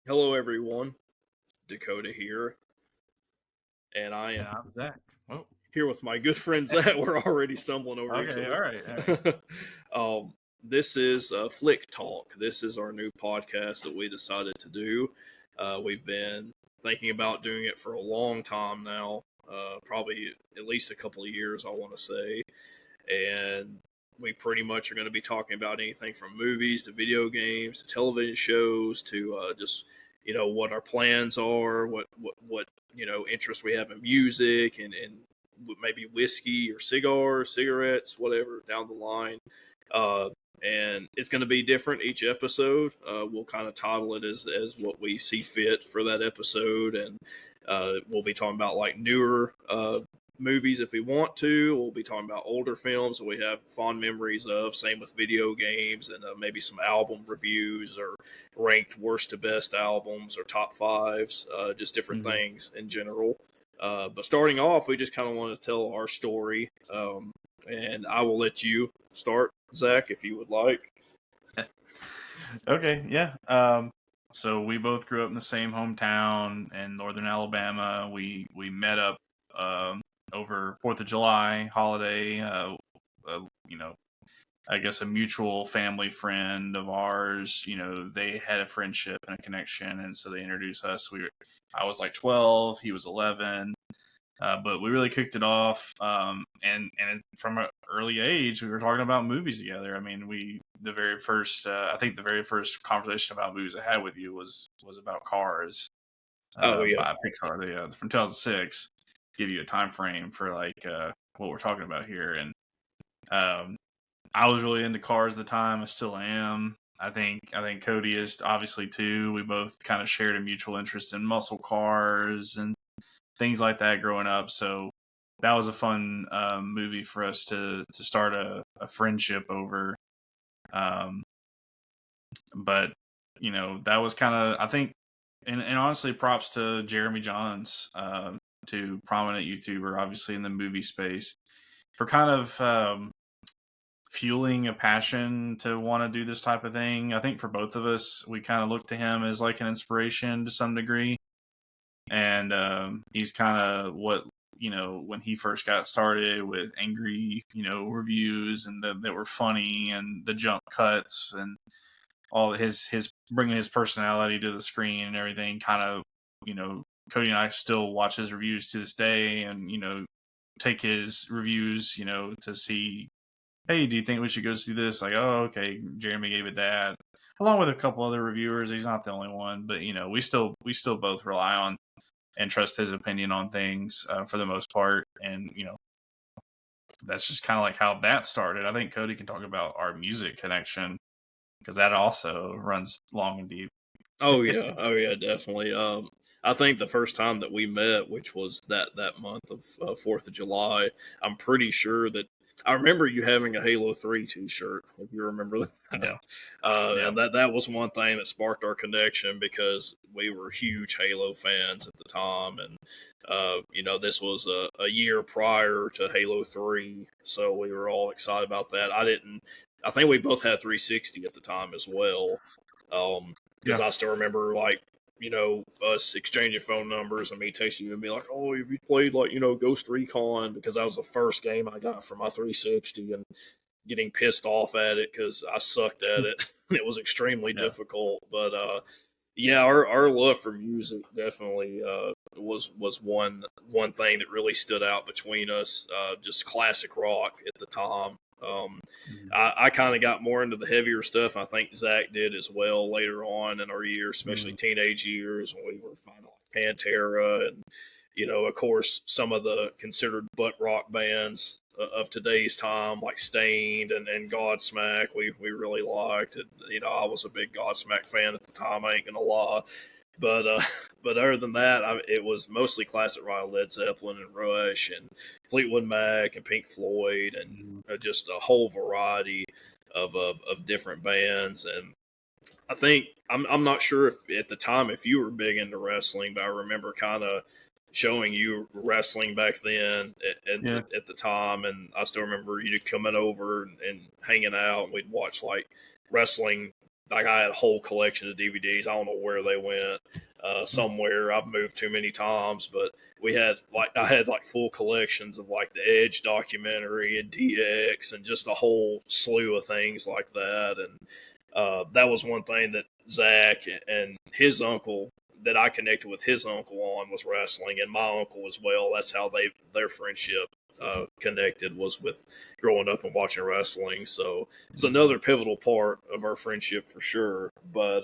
Hello, everyone. Dakota here, and I am And I'm Zach. Oh, here with my good friend Zach. We're already stumbling over each okay. All right. All right. other. This is Flick Talk. This is our new podcast that we decided to do. We've been thinking about doing it for a long time now, probably at least a couple of years, I want to say. And we pretty much are going to be talking about anything from movies to video games to television shows to just what our plans are, what interest we have in music and maybe whiskey or cigars, cigarettes, whatever down the line. Uh, and it's going to be different each episode. We'll kind of title it as what we see fit for that episode, and we'll be talking about like newer movies if we want to. We'll be talking about older films that we have fond memories of. Same with video games and maybe some album reviews or ranked worst to best albums or top fives, just different Mhm. things in general. But starting off, we just kind of want to tell our story. And I will let you start, Zach, if you would like. Okay. Yeah. So we both grew up in the same hometown in northern Alabama. We met up over Fourth of July holiday. You know, I guess a mutual family friend of ours. They had a friendship and a connection, and so they introduced us. I was like 12. He was 11. But we really kicked it off, and from an early age, we were talking about movies together. I mean, I think the very first conversation about movies I had with you was about Cars Oh yeah, by Pixar, from 2006. Give you a time frame for like what we're talking about here, and um, I was really into Cars at the time. I still am. I think Cody is obviously too. We both kind of shared a mutual interest in muscle cars and things like that growing up. So that was a fun movie for us to start a friendship over. Um, but that was kind of, I think, and honestly, props to Jeremy Johns, to prominent YouTuber, obviously in the movie space, for kind of fueling a passion to want to do this type of thing. I think for both of us, we kind of look to him as like an inspiration to some degree, and he's kind of what when he first got started with angry reviews and that were funny and the jump cuts and all his bringing his personality to the screen and everything. Kind of Cody and I still watch his reviews to this day, and take his reviews to see, hey, do you think we should go see this? Like, oh, okay, Jeremy gave it that, along with a couple other reviewers. He's not the only one, but we still both rely on and trust his opinion on things for the most part. And that's just kind of like how that started. I think Cody can talk about our music connection because that also runs long and deep. oh yeah, definitely. I think the first time that we met, which was that month of Fourth of July, I'm pretty sure that I remember you having a Halo 3 T-shirt. If you remember that, Yeah, yeah, and that was one thing that sparked our connection because we were huge Halo fans at the time, and this was a year prior to Halo 3, so we were all excited about that. I didn't. I think we both had 360 at the time as well. Because yeah. I still remember like us exchanging phone numbers and me texting you and be like, oh, have you played like Ghost Recon? Because that was the first game I got for my 360 and getting pissed off at it because I sucked at it. It was extremely Yeah. difficult, but yeah, our love for music definitely was one thing that really stood out between us. Just classic rock at the time. Mhm. I kind of got more into the heavier stuff. I think Zach did as well later on in our years, especially Mhm. teenage years when we were finding like Pantera and of course, some of the considered butt rock bands of today's time, like Stained and Godsmack, we really liked. And, I was a big Godsmack fan at the time. I ain't gonna lie, but but other than that, it was mostly classic rock, Led Zeppelin and Rush and Fleetwood Mac and Pink Floyd and Mhm. just a whole variety of different bands. And I think I'm not sure if at the time if you were big into wrestling, but I remember kind of showing you wrestling back then Yeah. at the time, and I still remember you coming over and hanging out, and we'd watch like wrestling like I had a whole collection of DVDs. I don't know where they went. Somewhere I've moved too many times, but I had like full collections of like the Edge documentary and DX and just a whole slew of things like that. And that was one thing that Zach and his uncle that I connected with his uncle on was wrestling, and my uncle as well. That's how their friendship connected, was with growing up and watching wrestling. So it's another pivotal part of our friendship for sure. But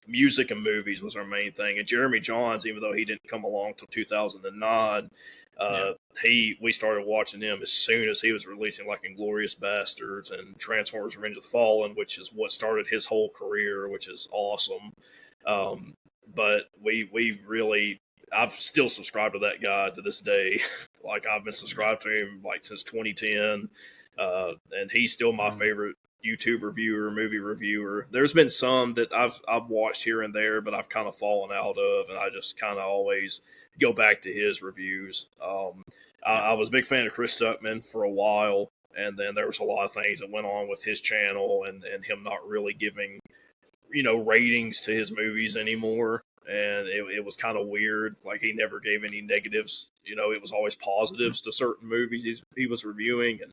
music and movies was our main thing. And Jeremy Johns, even though he didn't come along till 2009, Yeah. we started watching him as soon as he was releasing like Inglorious Bastards and Transformers: Revenge of the Fallen, which is what started his whole career, which is awesome. Um, but we really, I've still subscribed to that guy to this day. Like I've been subscribed to him like since 2010, and he's still my favorite YouTube reviewer, movie reviewer. There's been some that I've watched here and there, but I've kind of fallen out of, and I just kind of always go back to his reviews. I was a big fan of Chris Stuckman for a while, and then there was a lot of things that went on with his channel and him not really giving ratings to his movies anymore. And it was kind of weird. Like he never gave any negatives. It was always positives to certain movies he was reviewing, and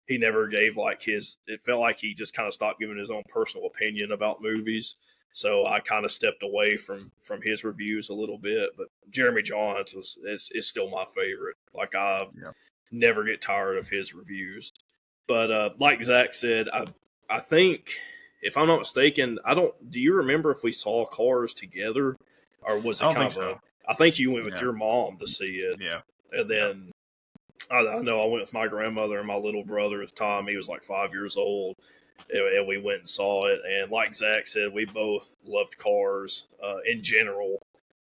he never gave like his. It felt like he just kind of stopped giving his own personal opinion about movies. So I kind of stepped away from his reviews a little bit. But Jeremy Johns is still my favorite. Like I never get tired of his reviews. But like Zach said, I think, if I'm not mistaken, I don't. Do you remember if we saw Cars together, or was it I don't kind think of so. I think you went with Yeah. your mom to see it, Yeah. and then I know I went with my grandmother and my little brother at the time. He was like 5 years old, and we went and saw it. And like Zach said, we both loved Cars in general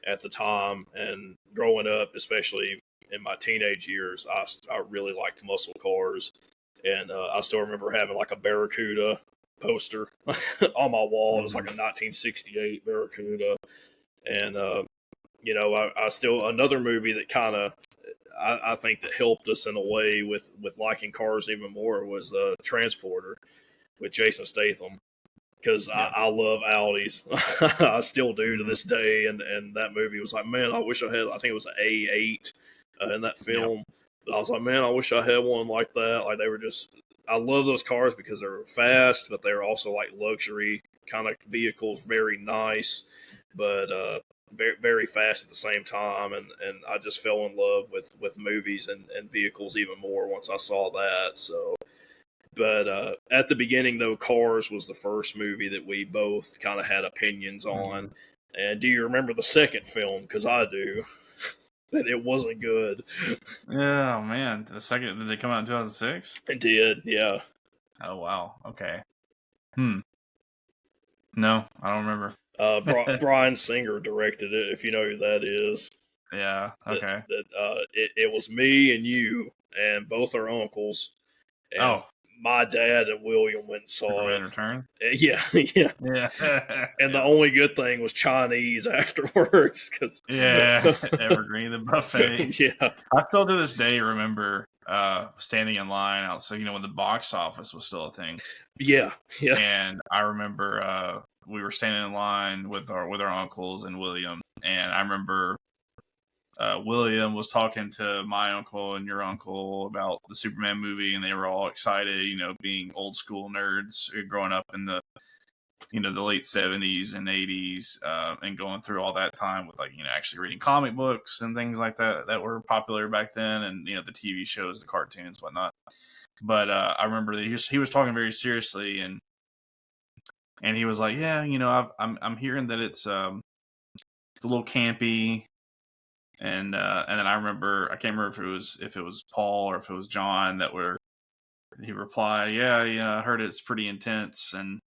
at the time, and growing up, especially in my teenage years, I really liked muscle cars. And I still remember having like a Barracuda poster on my wall. It was like a 1968 Barracuda, and I still, another movie that kind of, I think that helped us in a way with liking cars even more was Transporter with Jason Statham, because I love Audis. I still do to this day, and that movie was like, man, I wish I had. I think it was an A8 in that film. But I was like, man, I wish I had one like that. Like they were just, I love those cars because they're fast, but they're also like luxury kind of vehicles, very nice, but very very fast at the same time. And I just fell in love with movies and vehicles even more once I saw that. So. But at the beginning, though, Cars was the first movie that we both kind of had opinions on. And do you remember the second film? Because I do. And it wasn't good. Yeah, man. The second, did it come out in 2006? It did, yeah. Oh, wow. Okay. No, I don't remember. Bryan Singer directed it, if you know who that is. Yeah, okay. It was me and you and both our uncles. And my dad and William went and saw Superman it. Return? Yeah. And the only good thing was Chinese afterwards. Evergreen, the buffet. Yeah. I still to this day remember standing in line out, so when the box office was still a thing. Yeah. And I remember we were standing in line with our uncles and William, and I remember William was talking to my uncle and your uncle about the Superman movie, and they were all excited, being old school nerds growing up in the the late 70s and 80s, and going through all that time with actually reading comic books and things like that were popular back then, and the TV shows, the cartoons, whatnot. But I remember that he was talking very seriously, and he was like, yeah, I'm hearing that it's a little campy. And then I remember, I can't remember if it was Paul or if it was John he replied, yeah, I heard it's pretty intense, and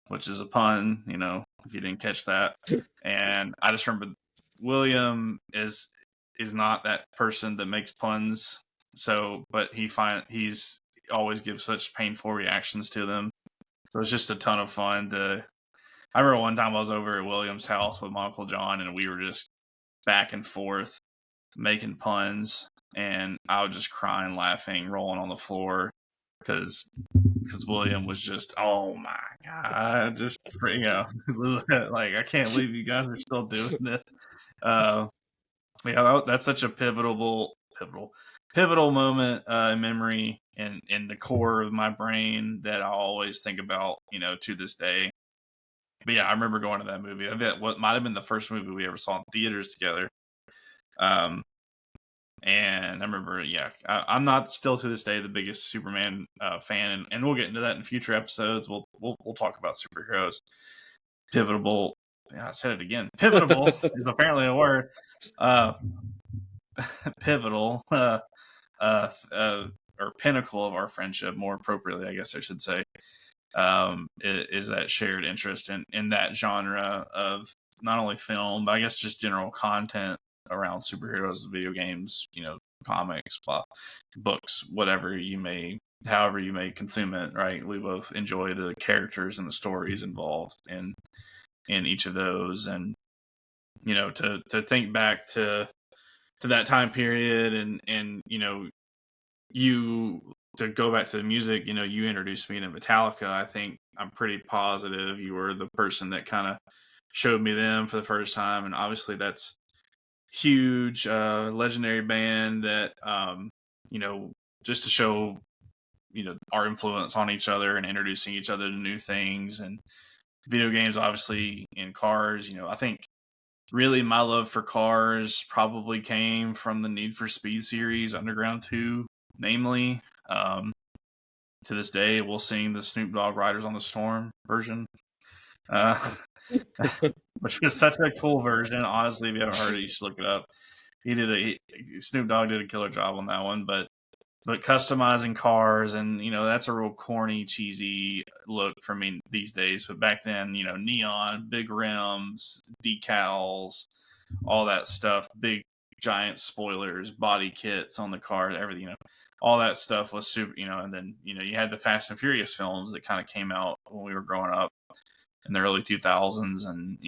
which is a pun, if you didn't catch that. And I just remember William is not that person that makes puns, but he's always gives such painful reactions to them. So it's just a ton of fun I remember one time I was over at William's house with my Uncle John, and we were just back and forth making puns, and I was just crying, laughing, rolling on the floor. because William was just, oh my god, just like I can't believe you guys are still doing this. That's such a pivotal moment in memory and in the core of my brain that I'll always think about, to this day. But yeah, I remember going to that movie. I think what might have been the first movie we ever saw in theaters together. And I remember, I'm not still to this day the biggest Superman fan, and we'll get into that in future episodes. We'll talk about superheroes. Pivotal. Yeah, I said it again. Pivotal is apparently a word. Pivotal. Or pinnacle of our friendship, more appropriately, I guess I should say, is that shared interest in that genre of not only film, but I guess just general content around superheroes, video games, comics, books, however you may consume it, right? We both enjoy the characters and the stories involved in each of those. And, to think back to that time period and, you to go back to the music, you introduced me to Metallica. I think I'm pretty positive you were the person that kind of showed me them for the first time. And obviously that's huge, legendary band that, just to show, our influence on each other and introducing each other to new things and video games, obviously in cars. I think really my love for cars probably came from the Need for Speed series, Underground 2, namely. To this day, we'll sing the Snoop Dogg Riders on the Storm version, which was such a cool version. Honestly, if you haven't heard it, you should look it up. Snoop Dogg did a killer job on that one, but customizing cars, and that's a real corny, cheesy look for me these days. But back then, neon, big rims, decals, all that stuff, big giant spoilers, body kits on the car, everything, all that stuff was super, and then, you had the Fast and Furious films that kind of came out when we were growing up in the early 2000s, and,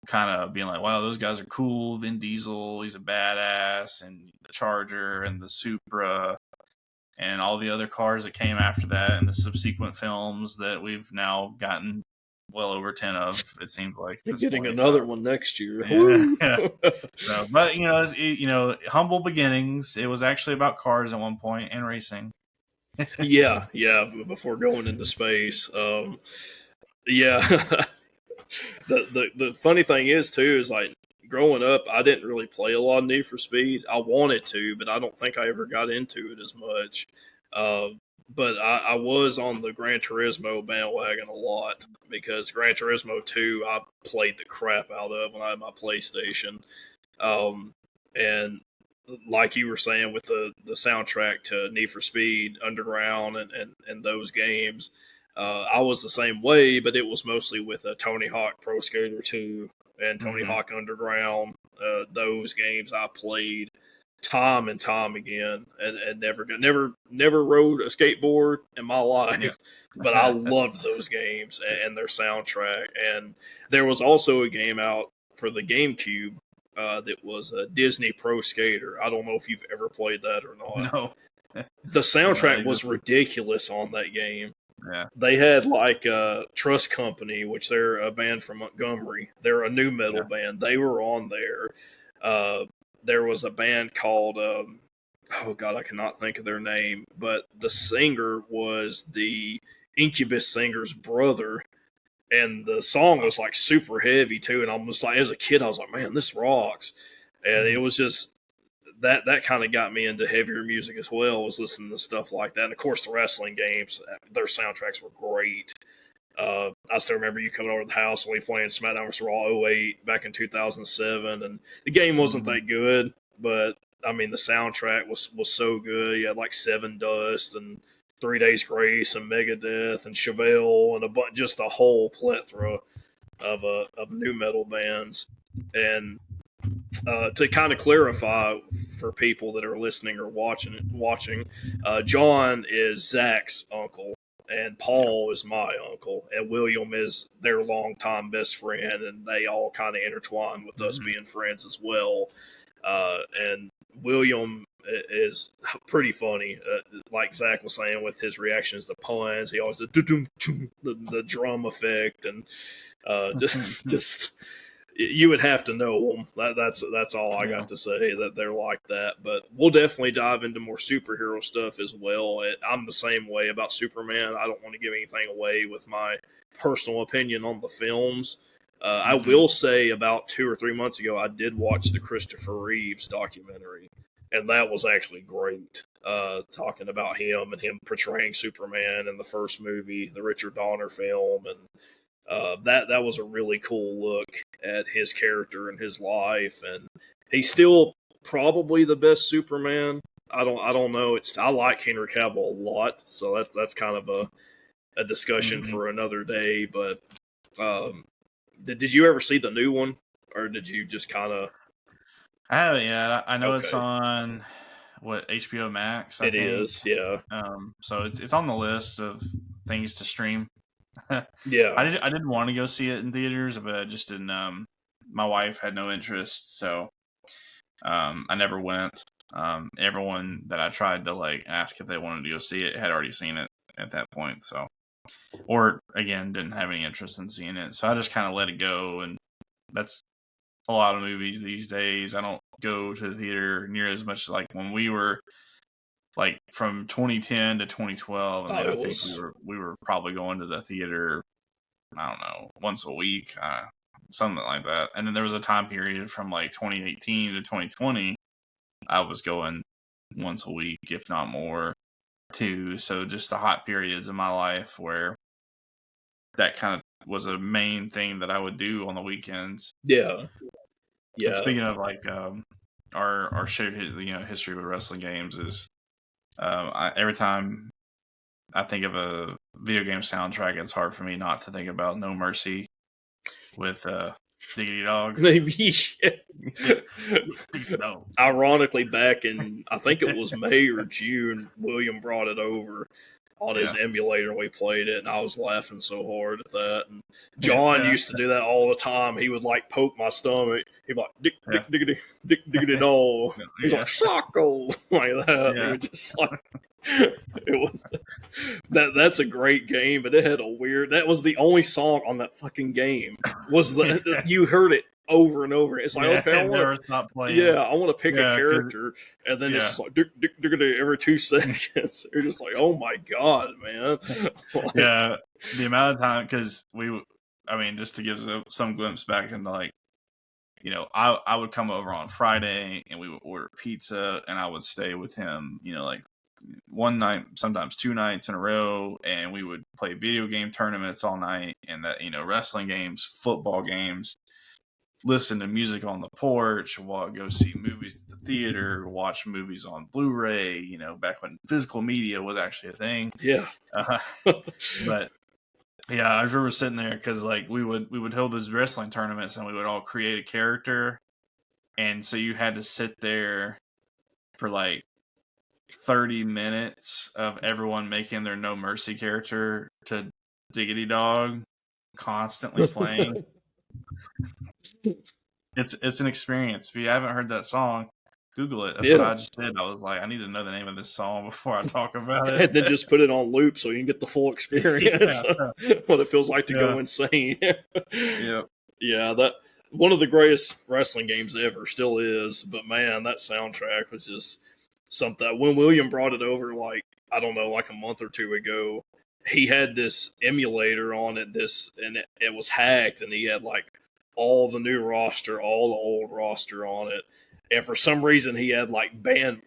kind of being like, wow, those guys are cool. Vin Diesel, he's a badass, and the Charger and the Supra and all the other cars that came after that and the subsequent films that we've now gotten well over 10 of, it seems like. Getting another one next year. Yeah. So, but, humble beginnings. It was actually about cars at one point and racing. yeah, before going into space. Yeah. The funny thing is, too, is like growing up, I didn't really play a lot of Need for Speed. I wanted to, but I don't think I ever got into it as much. But I was on the Gran Turismo bandwagon a lot because Gran Turismo 2 I played the crap out of when I had my PlayStation. And like you were saying with the soundtrack to Need for Speed Underground and those games, I was the same way, but it was mostly with Tony Hawk Pro Skater 2 and Tony Hawk Underground. Those games I played time and time again, and never rode a skateboard in my life, but I loved those games and their soundtrack. And there was also a game out for the GameCube that was a Disney Pro Skater. I don't know if you've ever played that or not. No. The soundtrack was ridiculous on that game. Yeah. They had like Trust Company, which they're a band from Montgomery. They're a new metal band. They were on there. There was a band called, oh God, I cannot think of their name, but the singer was the Incubus singer's brother. And the song was like super heavy too. And I'm just like, as a kid, I was like, man, this rocks. And it was just, that kind of got me into heavier music as well, was listening to stuff like that. And of course, the wrestling games, their soundtracks were great. I still remember you coming over to the house and we playing SmackDown vs. Raw 08 back in 2007. And the game wasn't that good, but I mean, the soundtrack was so good. You had like Seven Dust and 3 Days Grace and Megadeth and Chevelle and just a whole plethora of new metal bands. And to kind of clarify for people that are listening or watching, John is Zach's uncle, and Paul is my uncle, and William is their longtime best friend, and they all kind of intertwine with us being friends as well. And William is pretty funny. Like Zach was saying, with his reactions to puns, he always the drum effect, and just you would have to know them. That's all I got to say, that they're like that. But we'll definitely dive into more superhero stuff as well. I'm the same way about Superman. I don't want to give anything away with my personal opinion on the films. I will say about 2 or 3 months ago, I did watch the Christopher Reeves documentary, and that was actually great. Talking about him and him portraying Superman in the first movie, the Richard Donner film, and that was a really cool look at his character and his life, and he's still probably the best Superman. I don't know. I like Henry Cavill a lot, so that's kind of a discussion for another day. But did you ever see the new one, or did you just kind of? I haven't yet. I know it's on HBO Max. I think. Is, yeah. So it's on the list of things to stream. Yeah, I didn't want to go see it in theaters, but I just didn't. My wife had no interest, so I never went. Everyone that I tried to like ask if they wanted to go see it had already seen it at that point, so or again didn't have any interest in seeing it. So I just kind of let it go, and that's a lot of movies these days. I don't go to the theater near as much like when we were. Like from 2010 to 2012, and I think we were probably going to the theater, I don't know, once a week, something like that. And then there was a time period from like 2018 to 2020, I was going once a week, if not more, too. So just the hot periods in my life where that kind of was a main thing that I would do on the weekends. Yeah. And speaking of like our shared history with wrestling games is. Every time I think of a video game soundtrack, it's hard for me not to think about No Mercy with Diggity Dog. Maybe. No. Ironically, back in, I think it was May or June, William brought it over on his emulator, and we played it, and I was laughing so hard at that. And John used to do that all the time. He would like poke my stomach. He'd be like, diggity dog. He's like, Socko, like that. He would just like, it was that's a great game, but it had a weird. That was the only song on that fucking game. Was you heard it over and over. It's like, okay, I want to stop playing. Yeah, I want to pick a character, and then it's just like every 2 seconds. You're just like, oh my god, man. Like, yeah, the amount of time, because just to give some glimpse back into like, I would come over on Friday and we would order pizza, and I would stay with him, like one night, sometimes 2 nights in a row, and we would play video game tournaments all night, and that wrestling games, football games. Listen to music on the porch, go see movies at the theater, watch movies on Blu-ray, back when physical media was actually a thing. Yeah. But yeah, I remember sitting there because like we would hold those wrestling tournaments, and we would all create a character, and so you had to sit there for like 30 minutes of everyone making their No Mercy character to Diggity Dog, constantly playing. It's an experience. If you haven't heard that song, Google it. That's what I just did. I was like, I need to know the name of this song before I talk about it. And then just put it on loop so you can get the full experience. What it feels like to go insane. Yeah, that one of the greatest wrestling games ever, still is. But man, that soundtrack was just something. When William brought it over, like, I don't know, like a month or 2 ago, he had this emulator on it, and it was hacked, and he had like all the new roster, all the old roster on it. And for some reason, he had like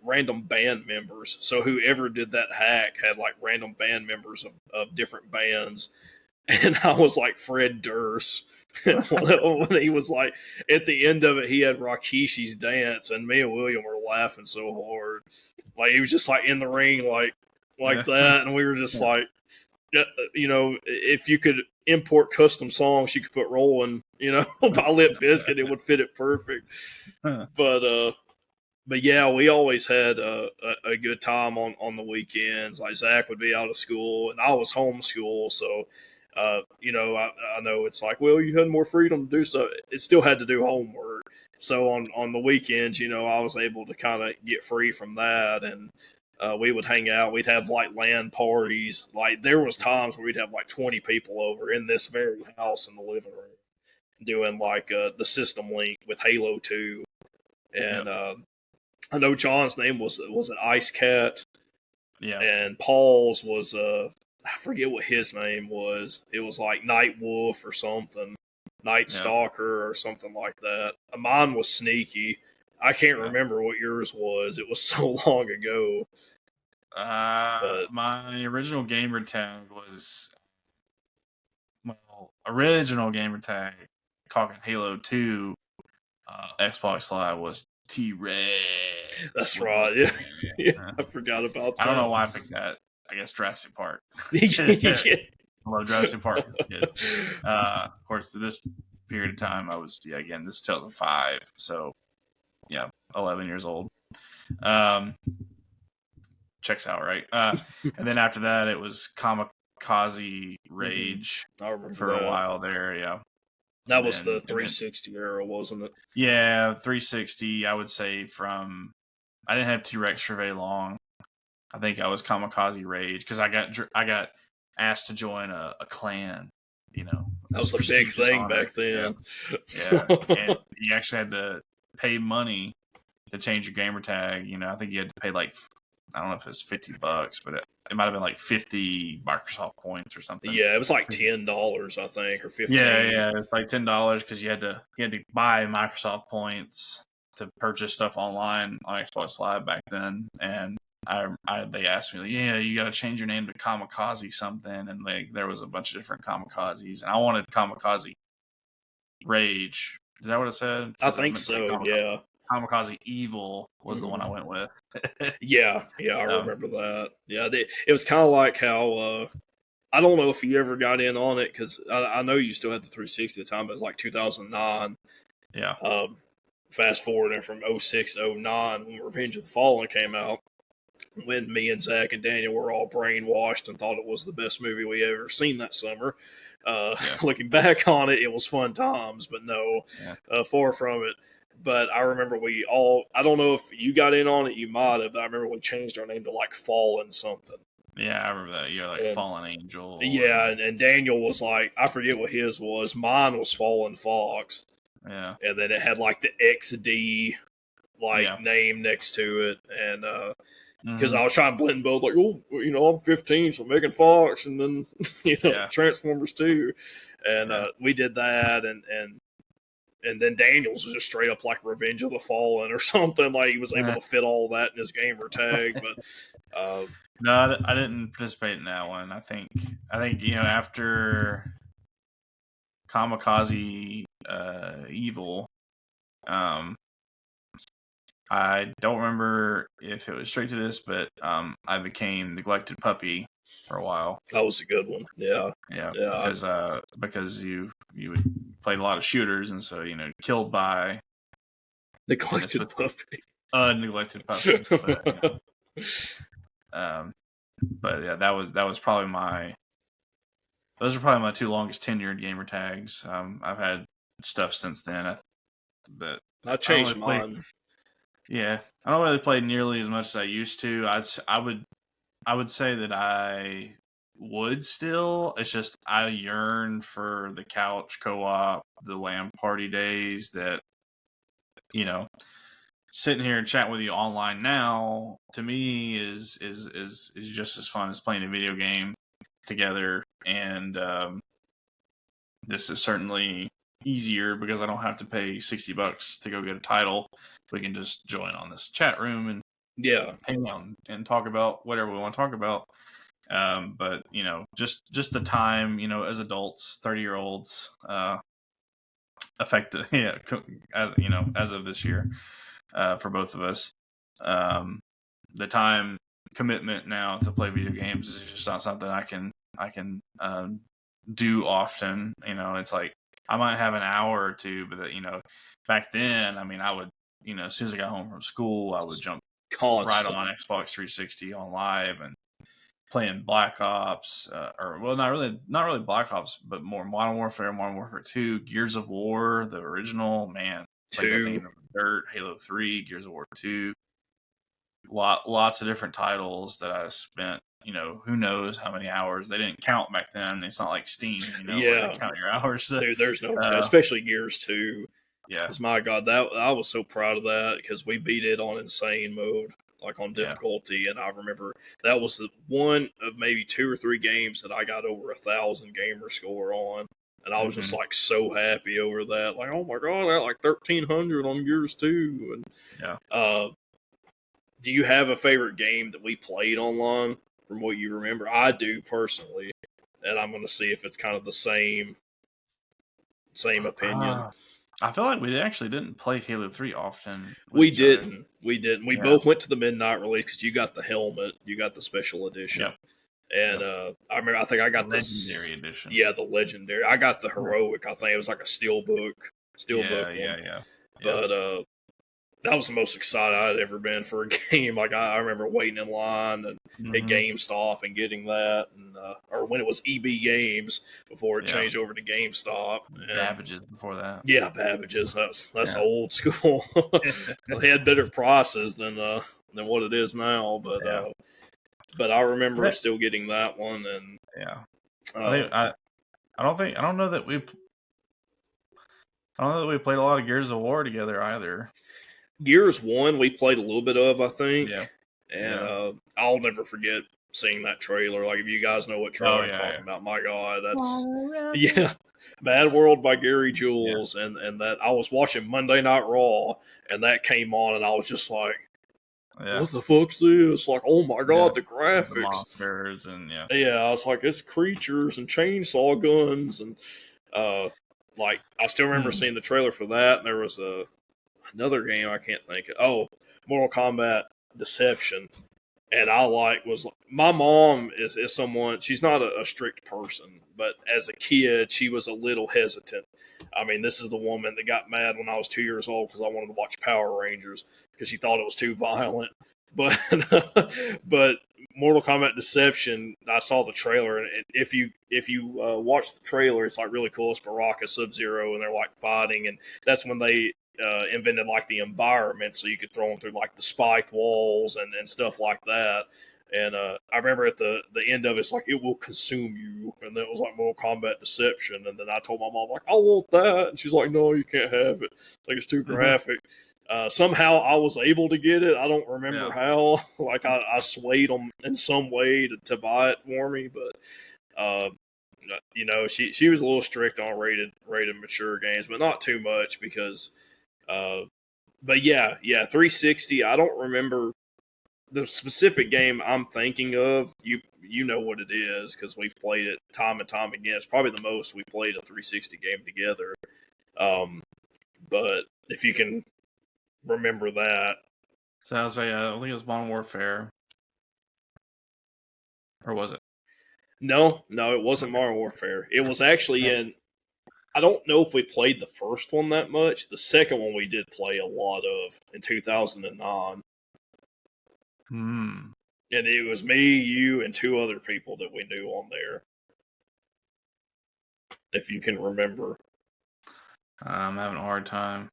random band members. So whoever did that hack had like random band members of different bands. And I was like Fred Durst. When he was like, at the end of it, he had Rakishi's dance, and me and William were laughing so hard. Like, he was just like in the ring, like that. And we were just like, if you could import custom songs, you could put "Rolling," by Limp Bizkit, it would fit it perfect. But yeah, we always had a good time on the weekends. Like, Zach would be out of school, and I was homeschooled, so I know it's like, well, you had more freedom to do stuff. It still had to do homework. So on the weekends, I was able to kind of get free from that, and we would hang out. We'd have like LAN parties. Like there was times where we'd have like 20 people over in this very house in the living room doing like the system link with Halo 2. And I know John's name was it Ice Cat, Yeah. and Paul's was I forget what his name was. It was like Night Wolf or something, Night Stalker or something like that. Mine was Sneaky. I can't remember what yours was. It was so long ago. But My original gamer tag was talking Halo 2 Xbox Live was T-Rex. That's right. Yeah. I forgot about that. I don't know why I picked that. I guess Jurassic Park. Yeah. I love Jurassic Park. Of course, to this period of time, I was again, this is 2005, so 11 years old. Checks out, right? And then after that, it was Kamikaze Rage for a while there. Yeah, that was the 360 era, wasn't it? Yeah, 360. I would say I didn't have T-Rex for very long. I think I was Kamikaze Rage because I got asked to join a clan. That was a big thing back then. Yeah. And you actually had to pay money to change your gamer tag. I think you had to pay like, I don't know if it was $50, but it might have been like 50 Microsoft points or something. Yeah, it was like $10, I think, or $15. Yeah, it's like $10 because you had to buy Microsoft points to purchase stuff online on Xbox Live back then. And they asked me, like, you got to change your name to Kamikaze something, and there was a bunch of different Kamikazes, and I wanted Kamikaze Rage. Is that what it said? I think so. Yeah. Kamikaze Evil was the one I went with. Yeah, I remember that. Yeah, it was kind of like how I don't know if you ever got in on it because I know you still had the 360 at the time, but it was like 2009. Yeah. Fast forwarding from 06 to 09 when Revenge of the Fallen came out, when me and Zach and Daniel were all brainwashed and thought it was the best movie we ever seen that summer. Looking back on it, it was fun times, but no, far from it. But I remember I don't know if you got in on it, you might have, but I remember we changed our name to like Fallen something. Yeah, I remember that. You're like Fallen Angel. Yeah, and Daniel was like, I forget what his was. Mine was Fallen Fox. Yeah. And then it had like the XD name next to it. And because I was trying to blend both, like, I'm 15, so Megan Fox, and then Transformers 2, and we did that, and then Daniel's was just straight up like Revenge of the Fallen or something. Like he was able to fit all that in his gamer tag, but no, I didn't participate in that one. I think after Kamikaze Evil, I don't remember if it was straight to this, but I became Neglected Puppy for a while. That was a good one. Yeah. Because you played a lot of shooters, and so killed by Neglected Puppy. Neglected Puppy. But yeah, that was probably those are probably my two longest tenured gamer tags. I've had stuff since then, but I changed mine. Yeah, I don't really play nearly as much as I used to. I would say that I would still. It's just I yearn for the couch co-op, the LAN party days that sitting here and chatting with you online now to me is just as fun as playing a video game together. And this is certainly easier because I don't have to pay $60 to go get a title. We can just join on this chat room and hang out and talk about whatever we want to talk about. But just the time, as adults, 30-year-olds, affected, as of this year, for both of us, the time commitment now to play video games is just not something I can do often. It's like I might have an hour or two, but back then, I would, as soon as I got home from school, I would jump right on Xbox 360 on live and playing Black Ops, not really Black Ops, but more Modern Warfare 2, Gears of War, the original. Man, played that thing 2. in the dirt, Halo 3, Gears of War 2. Lots of different titles that I spent, who knows how many hours. They didn't count back then. It's not like Steam, where they Yeah. count your hours. There's no, especially Gears 2. Yeah. Because my God, that I was so proud of that because we beat it on insane mode, like on difficulty. And I remember that was the one of maybe 2 or 3 games that I got over 1,000 gamer score on. And I was just like so happy over that. Like, oh my God, I got like 1,300 on Gears 2. And yeah. Do you have a favorite game that we played online from what you remember? I do personally, and I'm going to see if it's kind of the same opinion. I feel like we actually didn't play Halo 3 often. We didn't. We Yeah. both went to the midnight release because you got the helmet, you got the special edition. Yep. And I remember, I think I got the legendary edition. Yeah, the legendary. I got the heroic. I think it was like a steelbook one. Yeah. But that was the most excited I'd ever been for a game. Like I remember waiting in line and at GameStop and getting that, and or when it was EB Games before it changed over to GameStop. Babbage's before that. Yeah, Babbage's. That's old school. They had better prices than what it is now, but I remember still getting that one, and I don't know that we played a lot of Gears of War together either. Gears 1 we played a little bit of, I think. Yeah. And I'll never forget seeing that trailer. Like, if you guys know what trailer I'm talking about, my God, that's Mad World by Gary Jules, and that I was watching Monday Night Raw, and that came on, and I was just like, what the fuck's this? Like, oh my God, the graphics. The monsters and I was like, it's creatures and chainsaw guns, and like I still remember seeing the trailer for that, and there was another game I can't think of. Oh, Mortal Kombat Deception. And my mom is someone, she's not a strict person, but as a kid, she was a little hesitant. I mean, this is the woman that got mad when I was 2 years old because I wanted to watch Power Rangers because she thought it was too violent. But but Mortal Kombat Deception, I saw the trailer, and if you watch the trailer, it's like really cool. It's Baraka, Sub-Zero, and they're like fighting, and that's when they invented like the environment, so you could throw them through like the spiked walls and stuff like that. And I remember at the end of it, it's like, it will consume you, and then it was like Mortal Kombat Deception. And then I told my mom, like, I want that, and she's like, no, you can't have it. Like, it's too graphic. Somehow I was able to get it. I don't remember how. Like I swayed them in some way to buy it for me, but she was a little strict on rated mature games, but not too much because. But yeah, 360. I don't remember the specific game I'm thinking of. You know what it is because we've played it time and time again. It's probably the most we played a 360 game together. But if you can remember that. So I was like, I think it was Modern Warfare, or was it? No, it wasn't Modern Warfare. It was actually in. I don't know if we played the first one that much. The second one we did play a lot of in 2009. And it was me, you, and 2 other people that we knew on there. If you can remember. I'm having a hard time.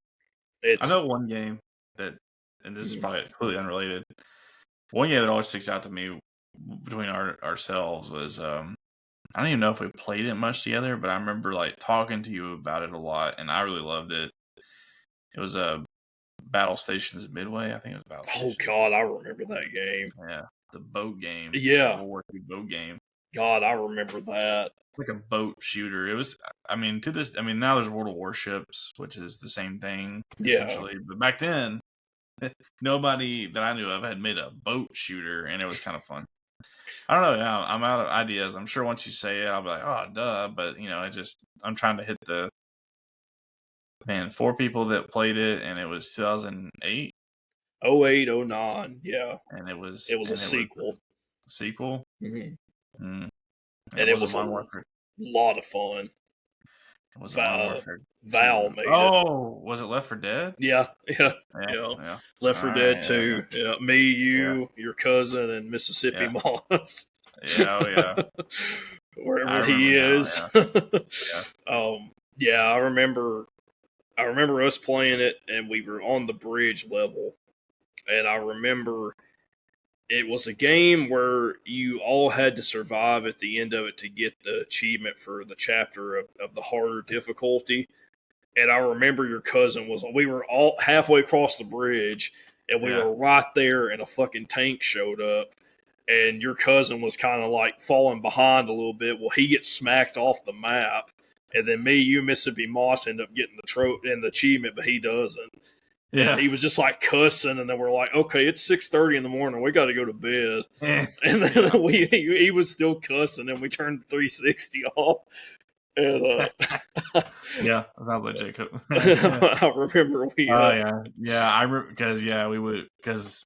I know one game that, and this is probably completely unrelated. One game that always sticks out to me between ourselves was I don't even know if we played it much together, but I remember like talking to you about it a lot, and I really loved it. It was Battle Stations Midway. I think it was Battle Stations. Oh God, I remember that game. Yeah, the boat game. Yeah, World War II boat game. God, I remember that. Like a boat shooter. It was. Now there's World of Warships, which is the same thing essentially. But back then, nobody that I knew of had made a boat shooter, and it was kind of fun. I don't know. Yeah, I'm out of ideas. I'm sure once you say it, I'll be like, oh, duh. But, I'm trying to hit 4 people that played it, and it was 2008. 08, 09, yeah. And it was a sequel. Sequel? Mm-hmm. And it was a lot of fun. It was Warfare. Val made it. Oh, was it Left 4 Dead? Yeah. Left 4 Dead 2. Yeah. Me, you, your cousin, and Mississippi Moss. Yeah. Wherever he is. Now, I remember I remember us playing it, and we were on the bridge level, and I remember it was a game where you all had to survive at the end of it to get the achievement for the chapter of the harder difficulty. And I remember your cousin was, we were all halfway across the bridge, and we were right there, and a fucking tank showed up, and your cousin was kind of like falling behind a little bit. Well, he gets smacked off the map, and then me, you, Mississippi Moss end up getting the achievement, but he doesn't. Yeah. And he was just like cussing, and then we're like, okay, it's 6:30 in the morning, we got to go to bed. And then he was still cussing, and we turned the 360 off. And yeah, that sounds like Jacob. I remember we. Because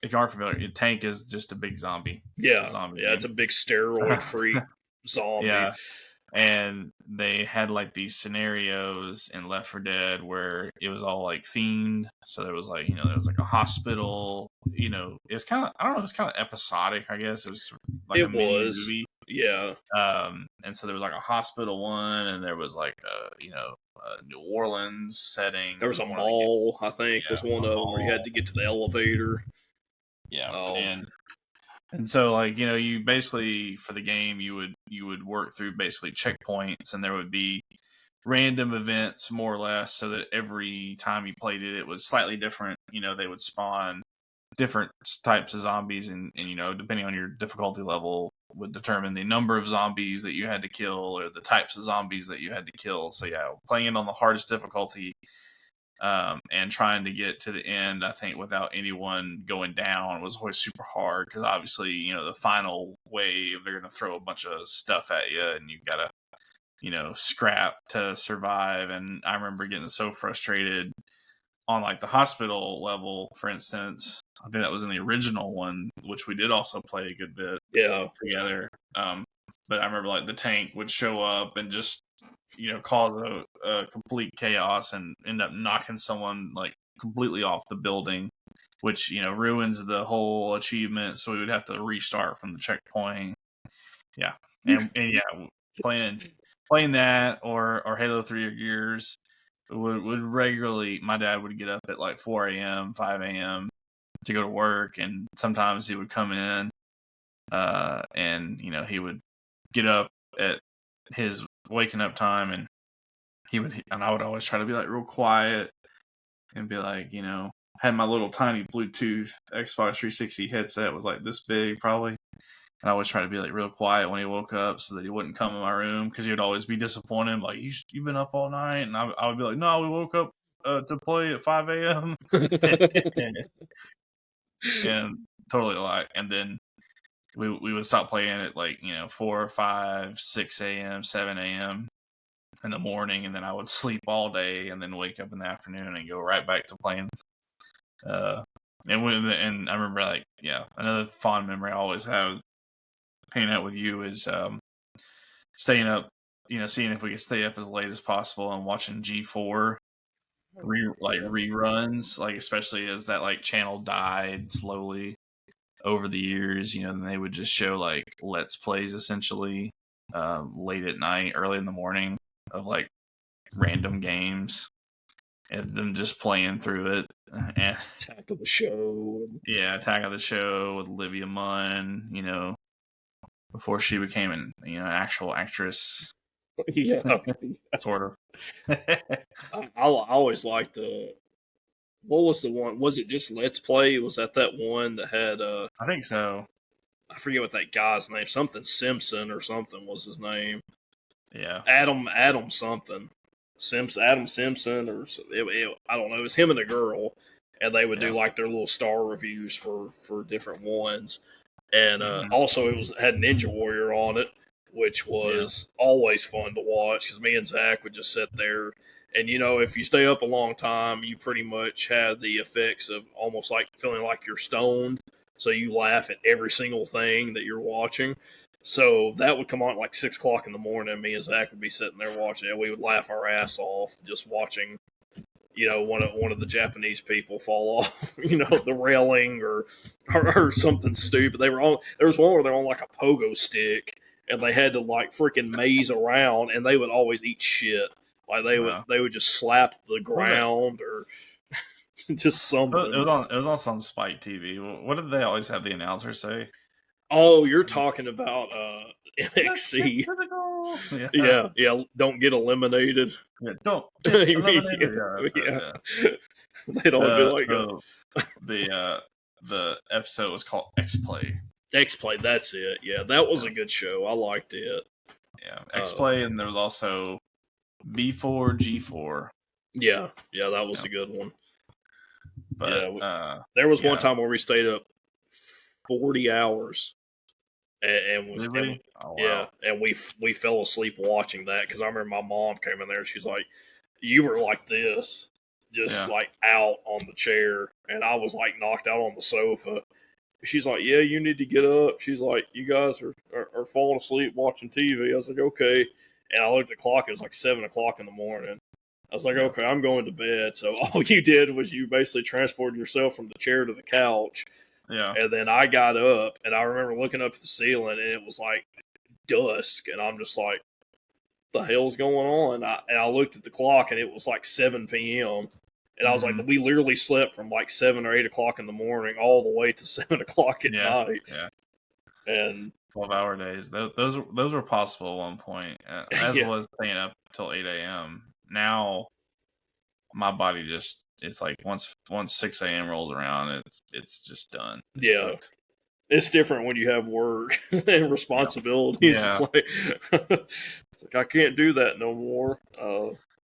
if you aren't familiar, your tank is just a big zombie. Yeah, it's a zombie it's a big steroid freak zombie. Yeah, and they had like these scenarios in Left 4 Dead where it was all like themed. So there was like, there was like a hospital. It was kind of, I don't know, it was kind of episodic. I guess it was like a mini movie. Yeah. And so there was like a hospital one, and there was like a New Orleans setting. There was a mall, I think, was one of them where you had to get to the elevator. Yeah. And so, like, you basically, for the game, you would work through basically checkpoints, and there would be random events, more or less, so that every time you played it, it was slightly different. They would spawn different types of zombies, and depending on your difficulty level, would determine the number of zombies that you had to kill, or the types of zombies that you had to kill. So, yeah, playing it on the hardest difficulty, and trying to get to the end, I think, without anyone going down was always super hard, because obviously, the final wave, they're going to throw a bunch of stuff at you, and you've got to, scrap to survive. And I remember getting so frustrated on like the hospital level, for instance. I think that was in the original one, which we did also play a good bit together. But I remember like the tank would show up and just cause a complete chaos and end up knocking someone like completely off the building, which ruins the whole achievement. So we would have to restart from the checkpoint. Yeah, and yeah, playing that or Halo 3 or Gears would regularly. My dad would get up at like 4 a.m., 5 a.m. to go to work, and sometimes he would come in, and he would get up at his waking up time, and I would always try to be like real quiet and be like, had my little tiny Bluetooth Xbox 360 headset, was like this big probably, and I always try to be like real quiet when he woke up so that he wouldn't come in my room, because he would always be disappointed, like, you've been up all night, and I would be like, no, we woke up to play at 5 a.m. and totally like, and then we would stop playing at like 4, 5, 6 a.m., 7 a.m. in the morning, and then I would sleep all day and then wake up in the afternoon and go right back to playing. And I remember, like, another fond memory I always have hanging out with you is staying up, seeing if we could stay up as late as possible and watching G4 reruns, like, especially as that like channel died slowly over the years. Then they would just show like let's plays essentially late at night, early in the morning, of like random games, and them just playing through it. And Attack of the Show. Yeah, Attack of the Show with Olivia Munn, before she became an actual actress. Yeah. Sort of. I always liked what was the one? Was it just Let's Play? Was that one that had I think so. I forget what that guy's name. Something Simpson or something was his name. Yeah. Adam something. Adam Simpson, or I don't know. It was him and a girl, and they would do like their little star reviews for different ones. And also it had Ninja Warrior on it, which was always fun to watch, because me and Zach would just sit there. And, if you stay up a long time, you pretty much have the effects of almost like feeling like you're stoned. So you laugh at every single thing that you're watching. So that would come on at like 6 o'clock in the morning. Me and Zach would be sitting there watching it. We would laugh our ass off just watching, one of the Japanese people fall off, the railing or something stupid. There was one where they're on like a pogo stick, and they had to like freaking maze around, and they would always eat shit. Like Wow. they would just slap the What was ground or just that? something. It was also on Spike TV. What did they always have the announcer say? Oh, you're talking about Let's get MXC. physical. Yeah. Yeah, yeah. Don't get eliminated. Yeah. Don't get eliminated. yeah, Yeah. yeah. Yeah. They'd all be like, The episode was called X Play. X Play. That's it. Yeah, that was Yeah. a good show. I liked it. Yeah. X Play, and there was also B4 G4. Yeah, yeah. That was Yeah. a good one. But there was one yeah. time where we stayed up 40 hours. And was Really? Oh, wow. yeah, and we fell asleep watching that because I remember my mom came in there and she's like, "You were like this, just Yeah. like out on the chair," and I was like knocked out on the sofa. She's like, "Yeah, you need to get up." She's like, "You guys are falling asleep watching TV." I was like, "Okay," and I looked at the clock. It was like 7 o'clock in the morning. I was like, Yeah. "Okay, I'm going to bed." So all you did was you basically transported yourself from the chair to the couch. Yeah. And then I got up, and I remember looking up at the ceiling, and it was like dusk, and I'm just like, "The hell's going on?" And I looked at the clock, and it was like 7 p.m. And I was like, "We literally slept from like 7 or 8 o'clock in the morning all the way to 7 o'clock at night." Yeah. And 12-hour days. Those were possible at one point, as yeah, was staying up till 8 a.m. Now, my body just, it's like once 6 a.m. rolls around, it's just done. It's yeah. cooked. It's different when you have work and responsibilities. Yeah. It's like I can't do that no more.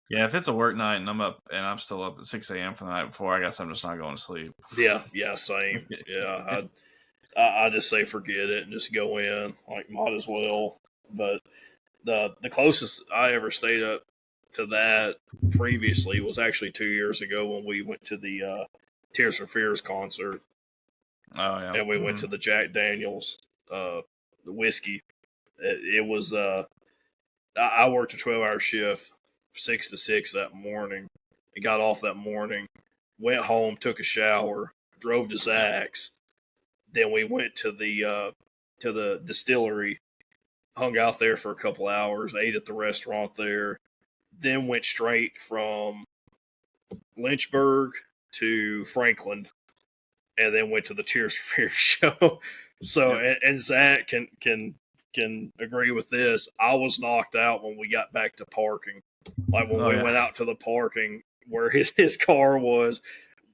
Yeah, if it's a work night and I'm up and I'm still up at 6 a.m. for the night before, I guess I'm just not going to sleep. Yeah, same. Yeah, I just say forget it and just go in. Like, might as well. But the closest I ever stayed up to that previously was actually 2 years ago when we went to the Tears for Fears concert. Oh yeah, and we went to the Jack Daniels, the whiskey. It was I worked a 12-hour shift, 6 to 6 that morning. I got off that morning, went home, took a shower, drove to Zach's. Then we went to the distillery, hung out there for a couple hours, ate at the restaurant there, then went straight from Lynchburg to Franklin, and then went to the Tears for Fears show. So, and Zach can agree with this. I was knocked out when we got back to parking. Like when we went out to the parking where his car was,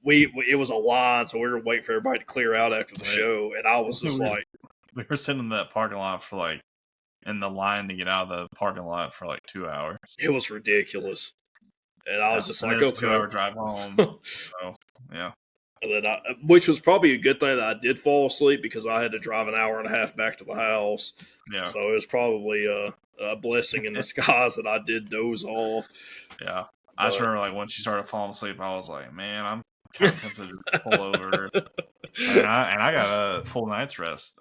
it was a line, so we were waiting for everybody to clear out after the show, and I was just like, we were sitting in that parking lot for like, in the line to get out of the parking lot for like 2 hours. It was ridiculous, and I was just like, okay, 2-hour drive home. So yeah. And then which was probably a good thing that I did fall asleep because I had to drive an hour and a half back to the house. Yeah. So it was probably a blessing in disguise that I did doze off. Yeah. I just remember like once you started falling asleep, I was like, man, I'm kind of tempted to pull over. and I got a full night's rest.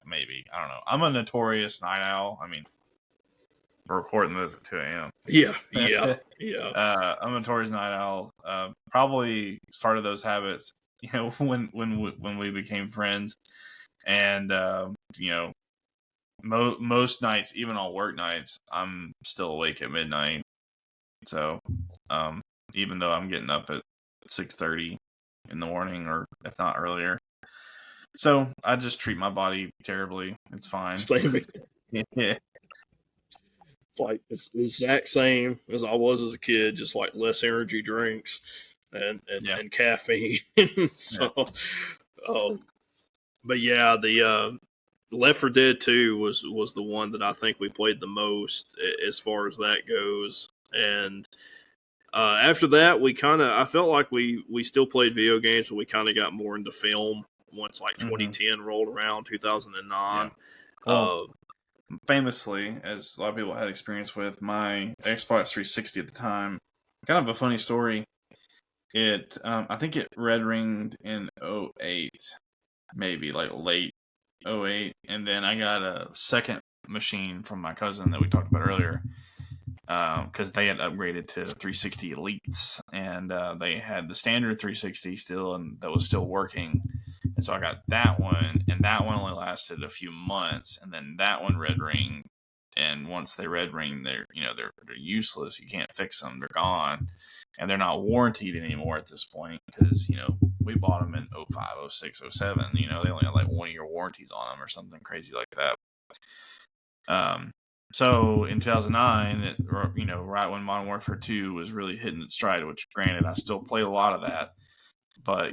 Maybe. I don't know. I'm a notorious night owl. I mean, we're recording this at 2 a.m. Yeah. I'm a notorious night owl. Probably started those habits, when we became friends, and most nights, even on work nights, I'm still awake at midnight. So, even though I'm getting up at 6:30 in the morning, or if not earlier, so I just treat my body terribly. It's fine. Same. Yeah. It's like it's the exact same as I was as a kid, just like less energy drinks and caffeine. So, but yeah, the Left 4 Dead 2 was the one that I think we played the most as far as that goes. And after that, I felt like we still played video games, but we kind of got more into film once like 2010 rolled around, 2009. Yeah. Well, famously, as a lot of people had experience with, my Xbox 360 at the time, kind of a funny story. I think it red ringed in 08, maybe like late 08, and then I got a second machine from my cousin that we talked about earlier, because they had upgraded to 360 Elites, and they had the standard 360 still, and that was still working. And so I got that one, and that one only lasted a few months, and then that one red ring and once they red ring, they're useless. You can't fix them; they're gone, and they're not warranted anymore at this point because we bought them in 05, 06, 07. They only had like 1 year warranties on them or something crazy like that. So in 2009, right when Modern Warfare 2 was really hitting its stride, which granted I still played a lot of that, but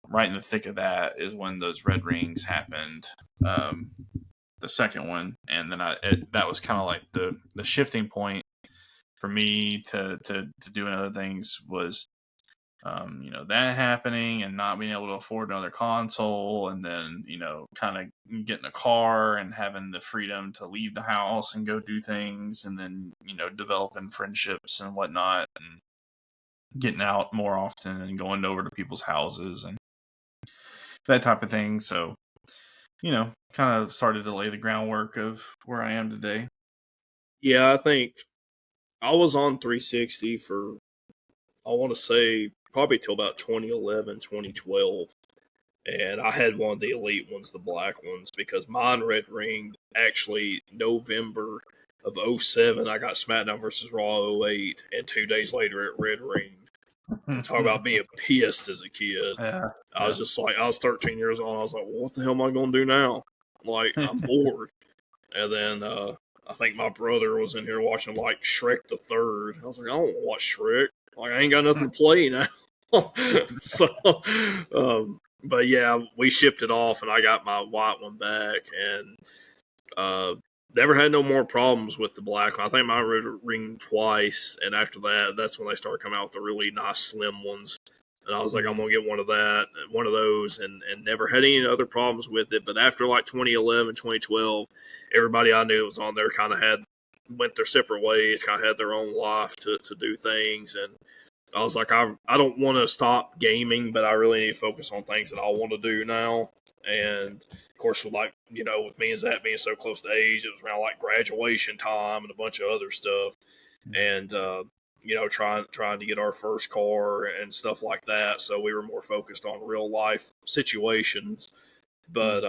right in the thick of that is when those red rings happened. The second one, and then that was kind of like the shifting point for me to doing other things was that happening and not being able to afford another console, and then kind of getting a car and having the freedom to leave the house and go do things, and then developing friendships and whatnot, and getting out more often and going over to people's houses and that type of thing. So kind of started to lay the groundwork of where I am today. Yeah, I think I was on 360 for, I want to say, probably till about 2011, 2012. And I had one of the elite ones, the black ones, because mine red ringed actually November of 07. I got SmackDown versus Raw 08, and 2 days later it red ringed. Talk about being pissed as a kid. Yeah, I was just like, I was 13 years old. I was like, well, what the hell am I going to do now? Like, I'm bored. And then I think my brother was in here watching like Shrek the Third. I was like, I don't want to watch Shrek. Like, I ain't got nothing to play now. So, but yeah, we shipped it off, and I got my white one back, and never had no more problems with the black one. I think mine ring twice, and after that, that's when they started coming out with the really nice slim ones. And I was like, I'm gonna get one of those, and never had any other problems with it. But after like 2011, 2012, everybody I knew was on there kind of went their separate ways, kind of had their own life to do things, and I was like, I don't want to stop gaming, but I really need to focus on things that I want to do now. And of course, with with me and Zach being so close to age, it was around like graduation time and a bunch of other stuff, and trying to get our first car and stuff like that. So we were more focused on real life situations. But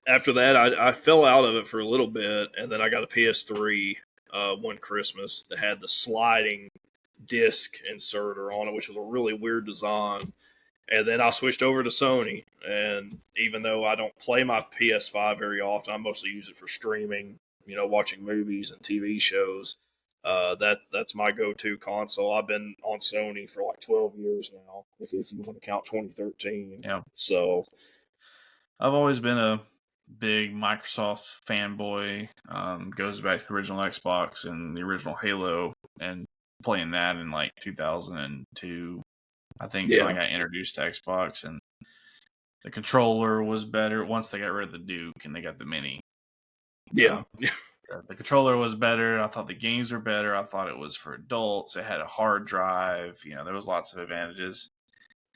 after that, I fell out of it for a little bit, and then I got a PS3 one Christmas that had the sliding disc inserter on it, which was a really weird design. And then I switched over to Sony. And even though I don't play my PS5 very often, I mostly use it for streaming, watching movies and TV shows. That's my go-to console. I've been on Sony for like 12 years now, if you want to count 2013. Yeah. So I've always been a big Microsoft fanboy. Goes back to the original Xbox and the original Halo, and playing that in like 2002. I think so. I got introduced to Xbox, and the controller was better once they got rid of the Duke and they got the Mini. Yeah. The controller was better. I thought the games were better. I thought it was for adults. It had a hard drive. There was lots of advantages.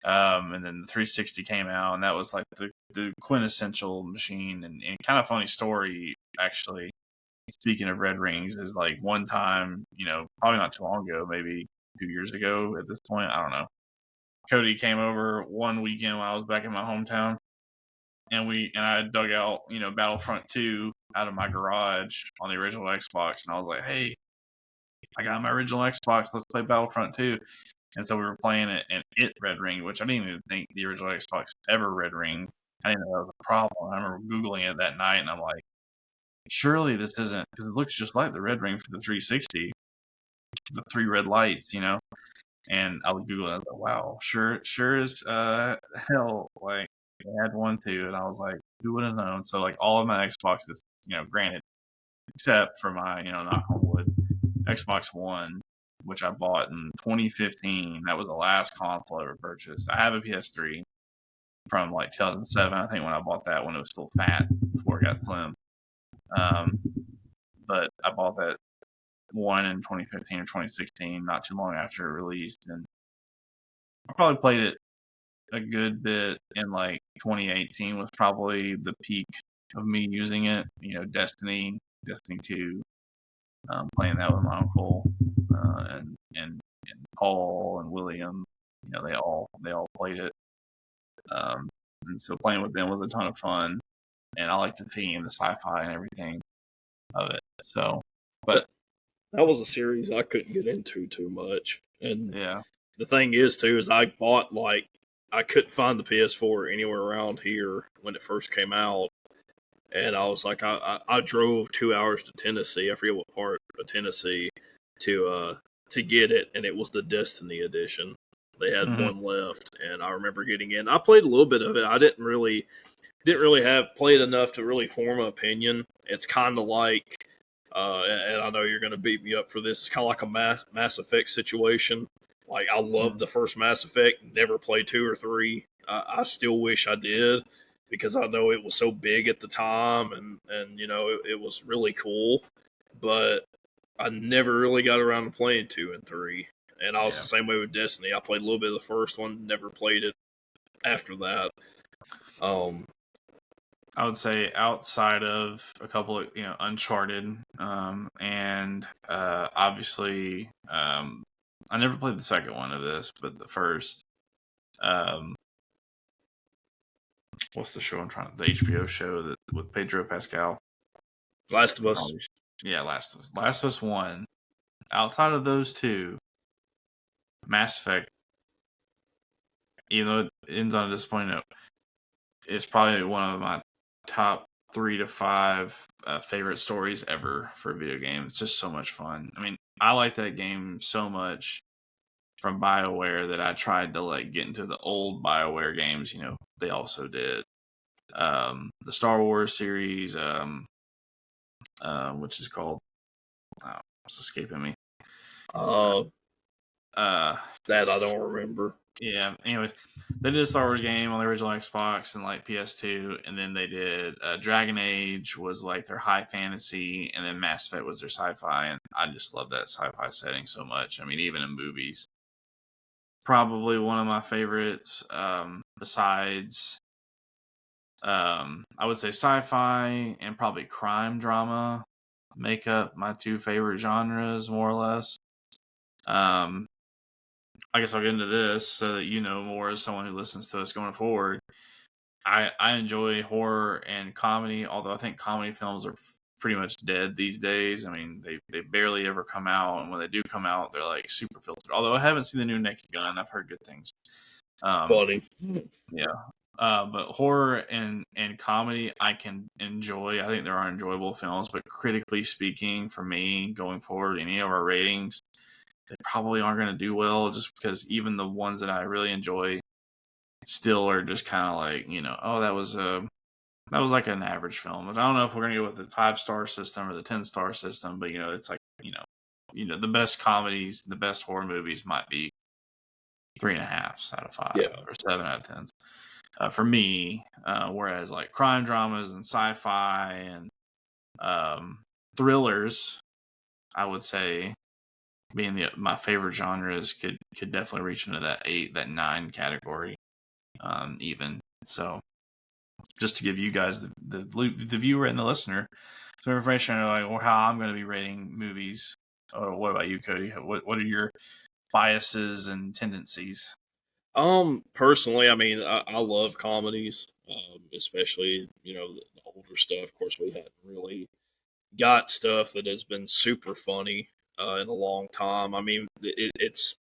And then the 360 came out, and that was like the quintessential machine. And kind of funny story, actually. Speaking of red rings, is like one time, probably not too long ago, maybe 2 years ago at this point, I don't know. Cody came over one weekend when I was back in my hometown, and I dug out, Battlefront 2 out of my garage on the original Xbox, and I was like, hey, I got my original Xbox, let's play Battlefront 2. And so we were playing it, and it red ringed, which I didn't even think the original Xbox ever red ringed. I didn't know that was a problem. I remember Googling it that night, and I'm like, surely this isn't, because it looks just like the red ring for the 360, the 3 red lights, And I would Google it. I was like, wow, sure is hell. Like, I had one too, and I was like, who would have known? So, like, all of my Xboxes, granted, except for my, knock on wood, Xbox One, which I bought in 2015. That was the last console I ever purchased. I have a PS3 from like 2007, I think, when I bought that when it was still fat before it got slim. But I bought that one in 2015 or 2016, not too long after it released, and I probably played it a good bit in like 2018 was probably the peak of me using it. Destiny 2, playing that with my uncle and Paul and William. They all played it, and so playing with them was a ton of fun. And I like the theme, the sci-fi, and everything. of it. So, That but that was a series I couldn't get into too much. And yeah, the thing is, too, is I bought I couldn't find the PS4 anywhere around here when it first came out, and I was like, I drove 2 hours to Tennessee. I forget what part of Tennessee to get it, and it was the Destiny edition. They had hmm one left, and I remember getting in. I played a little bit of it. I didn't really have played enough to really form an opinion. It's kind of like, and I know you're going to beat me up for this. It's kind of like a Mass Effect situation. Like I loved the first Mass Effect, never played 2 or 3. I still wish I did because I know it was so big at the time, and it was really cool. But I never really got around to playing 2 and 3. And I was the yeah. same way with Destiny. I played a little bit of the first one, never played it after that. Um, I would say outside of a couple of Uncharted, and obviously, I never played the second one of this, but the first. Um, what's the show I'm trying? The HBO show that with Pedro Pascal. Last of The Us. zombie. Yeah, Last of Us. Last of Us one. Outside of those two, Mass Effect, even though it ends on a disappointing note, is probably one of my top 3 to 5 favorite stories ever for a video game. It's just so much fun. I mean, I like that game so much from BioWare that I tried to like get into the old BioWare games. They also did the Star Wars series, which is called it's escaping me. Uh, Uh, that I don't remember. yeah. Anyways, they did a Star Wars game on the original Xbox and like PS2, and then they did Dragon Age was like their high fantasy, and then Mass Effect was their sci-fi, and I just love that sci-fi setting so much. I mean, even in movies, probably one of my favorites. Besides, I would say sci-fi and probably crime drama make up my 2 favorite genres, more or less. Um, I guess I'll get into this so that you know more as someone who listens to us going forward. I enjoy horror and comedy, although I think comedy films are pretty much dead these days. I mean, they barely ever come out, and when they do come out, they're like super filtered. Although I haven't seen the new Naked Gun, I've heard good things. Um, Funny. yeah, but horror and comedy I can enjoy. I think there are enjoyable films, but critically speaking, for me going forward, any of our ratings, they probably aren't going to do well, just because even the ones that I really enjoy still are just kind of like oh, that was like an average film. And I don't know if we're gonna go with the 5-star system or the 10-star system, but it's like the best comedies, the best horror movies might be 3.5 out of 5 Yeah. or 7 out of 10 for me. Whereas like crime dramas and sci-fi and thrillers, I would say being my favorite genres could definitely reach into that 8, that 9 category, even so. Just to give you guys the viewer and the listener some information on like how I'm going to be rating movies. Or what about you, Cody? What are your biases and tendencies? Personally, I mean, I love comedies, especially the older stuff. Of course, we hadn't really got stuff that has been super funny in a long time. I mean, it's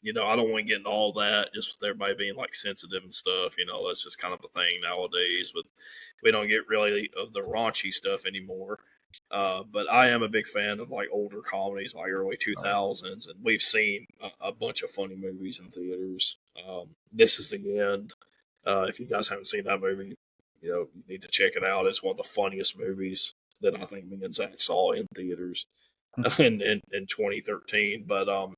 I don't want to get into all that just with everybody being like sensitive and stuff. That's just kind of a thing nowadays. But we don't get really of the raunchy stuff anymore. But I am a big fan of like older comedies, like early 2000s, and we've seen a bunch of funny movies in theaters. This is the End. If you guys haven't seen that movie, you need to check it out. It's one of the funniest movies that I think me and Zach saw in theaters in 2013. But I'm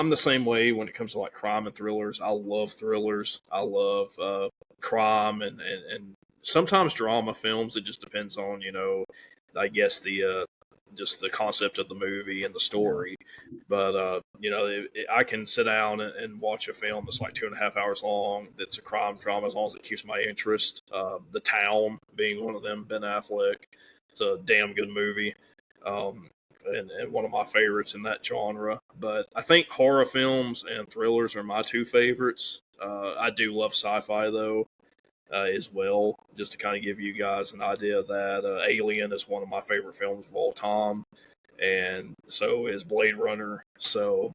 the same way when it comes to like crime and thrillers. I love thrillers. I love crime and sometimes drama films. It just depends on I guess the just the concept of the movie and the Yeah. story. But I can sit down and watch a film that's like 2.5 hours long. That's a crime drama as long as it keeps my interest. The Town being one of them. Ben Affleck. It's a damn good movie. Um, and one of my favorites in that genre. But I think horror films and thrillers are my 2 favorites. I do love sci-fi though. as well, just to kind of give you guys an idea of that. Alien is one of my favorite films of all time, and so is Blade Runner. So,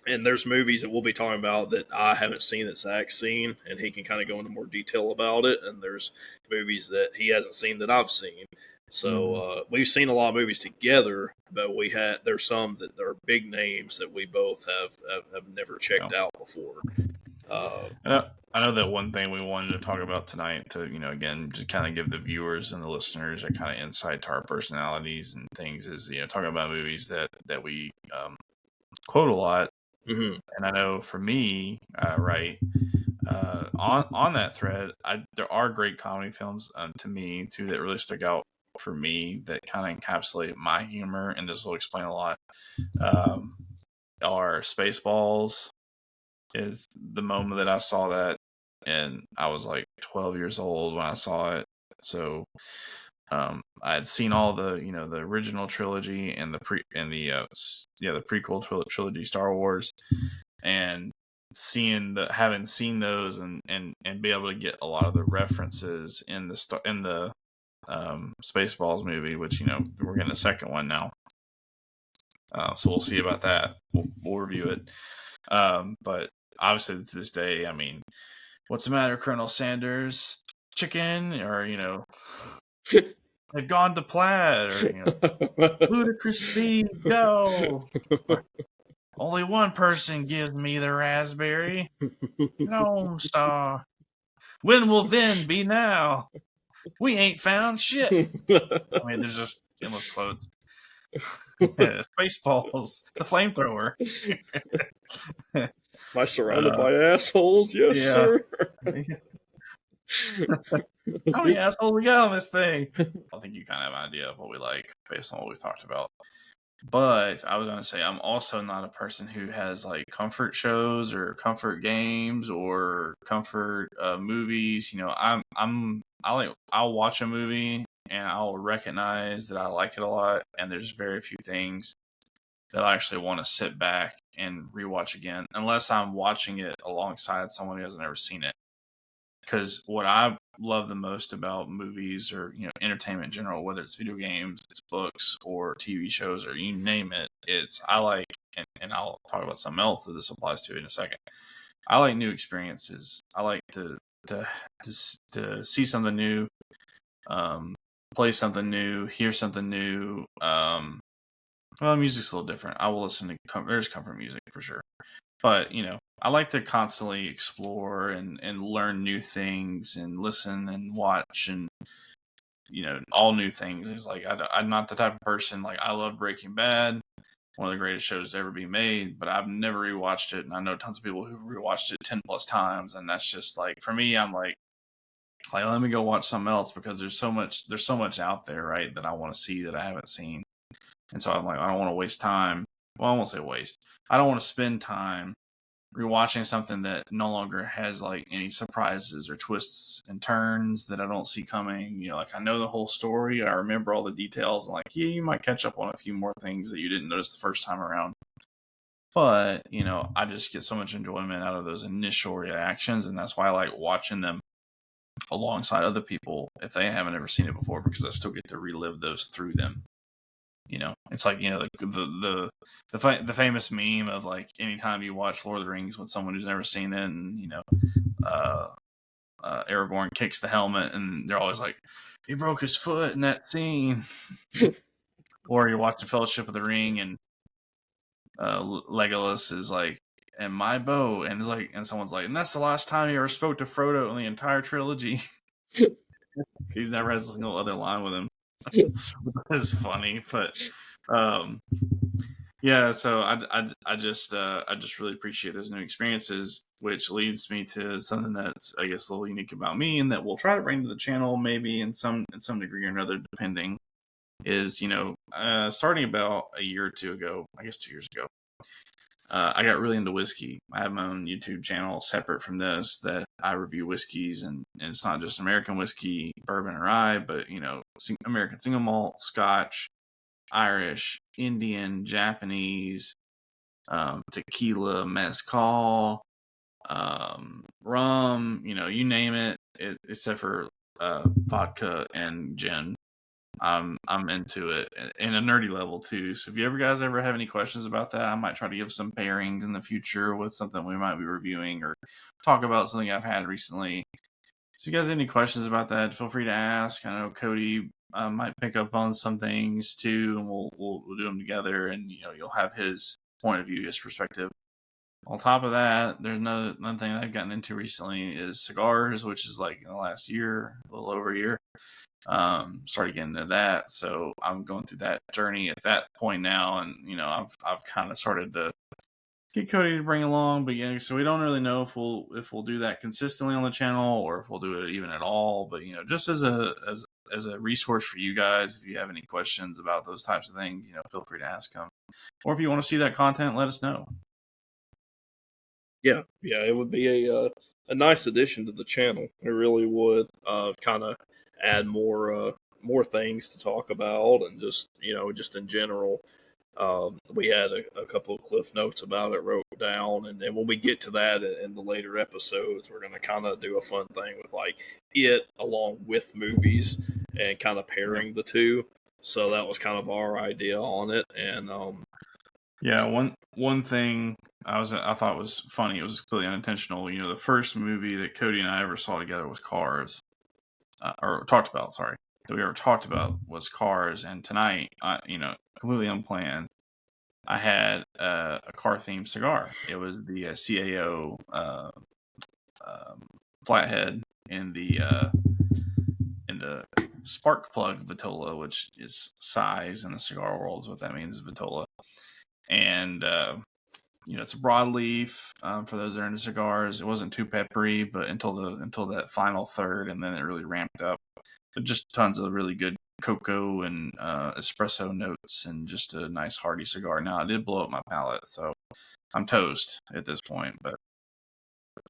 and there's movies that we'll be talking about that I haven't seen that Zach's seen, and he can kind of go into more detail about it. And there's movies that he hasn't seen that I've seen. So we've seen a lot of movies together, but there's some that are big names that we both have never checked out before. I know that one thing we wanted to talk about tonight to, again, just kind of give the viewers and the listeners a kind of insight to our personalities and things is, talking about movies that we quote a lot. Mm-hmm. And I know for me, right, on that thread, there are great comedy films to me too that really stick out for me that kind of encapsulate my humor, and this will explain a lot. Are Spaceballs is the moment that I saw that, and I was like 12 years old when I saw it. So I had seen all the the original trilogy and the prequel trilogy Star Wars, and having seen those and be able to get a lot of the references in the Spaceballs movie, which we're getting a second one now, so we'll see about that. We'll review it, but obviously to this day, I mean, what's the matter, Colonel Sanders? Chicken, or they've gone to plaid, or ludicrous speed, go. Only one person gives me the raspberry. Gnome Star. When will then be now? We ain't found shit. I mean, there's just endless quotes. Spaceballs, the flamethrower. Am I surrounded by assholes? Yes, sir. How many assholes we got on this thing? I think you kind of have an idea of what we like based on what we've talked about. But I was going to say, I'm also not a person who has like comfort shows or comfort games or comfort movies. I'll watch a movie and I'll recognize that I like it a lot. And there's very few things that I actually want to sit back and rewatch again, unless I'm watching it alongside someone who hasn't ever seen it. Because what I love the most about movies or entertainment in general, whether it's video games, it's books or TV shows or you name it, I like, and I'll talk about something else that this applies to in a second. I like new experiences. I like to see something new, play something new, hear something new. Well, music's a little different. I will listen to there's comfort music for sure, but I like to constantly explore and learn new things and listen and watch and all new things. It's like I'm not the type of person, like, I love Breaking Bad, one of the greatest shows to ever be made, but I've never rewatched it, and I know tons of people who rewatched it 10 plus times, and that's just like, for me, I'm like let me go watch something else, because there's so much out there, right, that I want to see that I haven't seen. And so I'm like, I don't want to waste time. Well, I won't say waste. I don't want to spend time rewatching something that no longer has like any surprises or twists and turns that I don't see coming. Like, I know the whole story, I remember all the details, and like, yeah, you might catch up on a few more things that you didn't notice the first time around. But I just get so much enjoyment out of those initial reactions, and that's why I like watching them alongside other people if they haven't ever seen it before, because I still get to relive those through them. It's like the famous meme of like, anytime you watch Lord of the Rings with someone who's never seen it, and Aragorn kicks the helmet, and they're always like, he broke his foot in that scene. Or you're watching Fellowship of the Ring, and Legolas is like, and my bow, and it's like, and someone's like, and that's the last time he ever spoke to Frodo in the entire trilogy. He's never had a single other line with him. It's funny, but yeah. So I just really appreciate those new experiences, which leads me to something that's, I guess, a little unique about me, and that we'll try to bring to the channel maybe in some degree or another, depending. Is starting about a year or two ago, I guess 2 years ago, I got really into whiskey. I have my own YouTube channel separate from this that I review whiskeys, and it's not just American whiskey, bourbon, or rye, but American single malt, Scotch, Irish, Indian, Japanese, tequila, mezcal, rum, you name it. except for vodka and gin. I'm into it in a nerdy level too. So if you guys ever have any questions about that, I might try to give some pairings in the future with something we might be reviewing or talk about something I've had recently. So if you guys have any questions about that, feel free to ask. I know Cody might pick up on some things too, and we'll do them together. And you'll have his point of view, his perspective. On top of that, there's another thing that I've gotten into recently is cigars, which is like in the last year, a little over a year. Started getting into that, so I'm going through that journey at that point now, and I've kind of started to get Cody to bring along, but yeah, so we don't really know if we'll do that consistently on the channel or if we'll do it even at all. But just as a resource for you guys, if you have any questions about those types of things, feel free to ask them, or if you want to see that content, let us know. Yeah, it would be a nice addition to the channel. It really would kind of add more things to talk about, and just just in general. We had a couple of cliff notes about it wrote down, and then when we get to that in the later episodes, we're going to kind of do a fun thing with like it along with movies and kind of pairing the two. So that was kind of our idea on it, and yeah, one thing I thought was funny. It was completely unintentional. The first movie that Cody and I ever saw together was Cars, or talked about. Sorry, that we ever talked about was Cars. And tonight, completely unplanned, I had a car themed cigar. It was the CAO flathead in the spark plug Vitola, which is size in the cigar world is what that means, Vitola. And it's a broadleaf. For those that are into cigars, it wasn't too peppery, but until that final third, and then it really ramped up. But just tons of really good cocoa and espresso notes, and just a nice hearty cigar. Now it did blow up my palate, so I'm toast at this point. But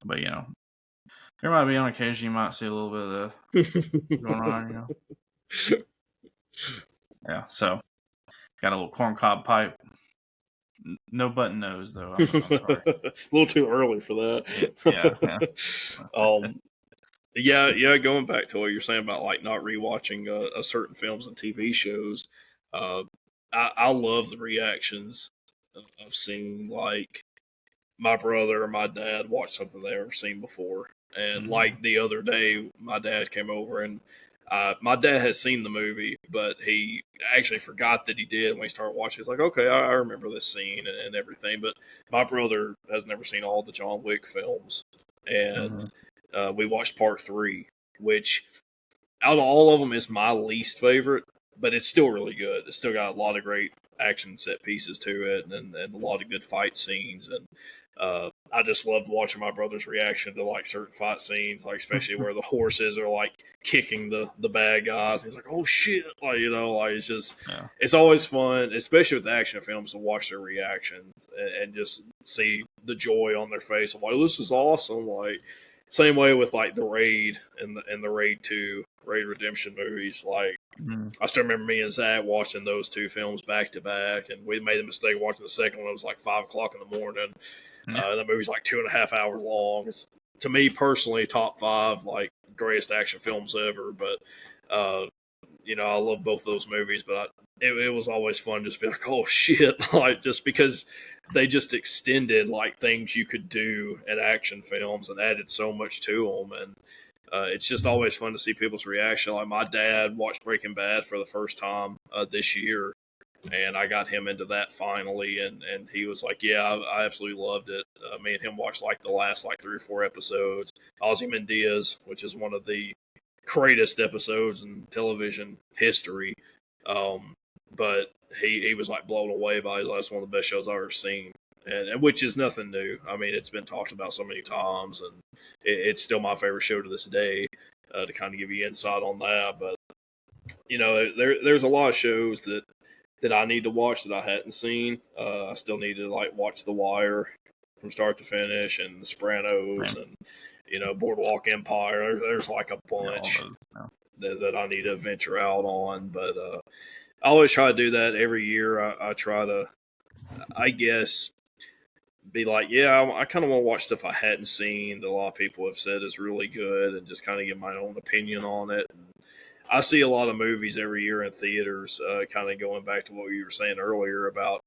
there might be on occasion you might see a little bit of the going on. Yeah, so got a little corncob pipe. No button nose though. I'm sorry. a little too early for that. Yeah. Yeah. Going back to what you're saying about like not rewatching certain films and TV shows, I love the reactions of seeing like my brother or my dad watch something they've never seen before. And like the other day, my dad came over, and my dad has seen the movie, but he actually forgot that he did when he started watching. He's like, okay, I remember this scene and everything. But my brother has never seen all the John Wick films. And we watched part 3, which out of all of them is my least favorite, but it's still really good. It's still got a lot of great action set pieces to it, and a lot of good fight scenes. And I just loved watching my brother's reaction to like certain fight scenes, like especially where the horses are like kicking the bad guys. He's like, "Oh shit!" Like like it's just it's always fun, especially with action films, to watch their reactions and just see the joy on their face of like, "This is awesome!" Like same way with like the Raid and the Raid 2, Raid Redemption movies. Like I still remember me and Zach watching those two films back to back, and we made the mistake watching the second one. It was like 5 o'clock in the morning. The movie's like 2.5 hours long. It's, to me personally, top 5 like greatest action films ever. But I love both those movies. But it was always fun just to be like, oh shit, like just because they just extended like things you could do in action films and added so much to them. And it's just always fun to see people's reaction. Like my dad watched Breaking Bad for the first time this year, and I got him into that finally, and he was like, "Yeah, I absolutely loved it." Me and him watched like the last like 3 or 4 episodes. Ozymandias, which is one of the greatest episodes in television history, but he was like blown away by it. That's one of the best shows I've ever seen. And which is nothing new. I mean, it's been talked about so many times, and it's still my favorite show to this day. To kind of give you insight on that, but there's a lot of shows that I need to watch that I hadn't seen. I still need to like watch The Wire from start to finish, and The Sopranos, and Boardwalk Empire. There's like a bunch that I need to venture out on, but I always try to do that every year. I try to, I guess, be like, yeah, I kind of want to watch stuff I hadn't seen that a lot of people have said is really good, and just kind of get my own opinion on it. And I see a lot of movies every year in theaters, kind of going back to what you were saying earlier about,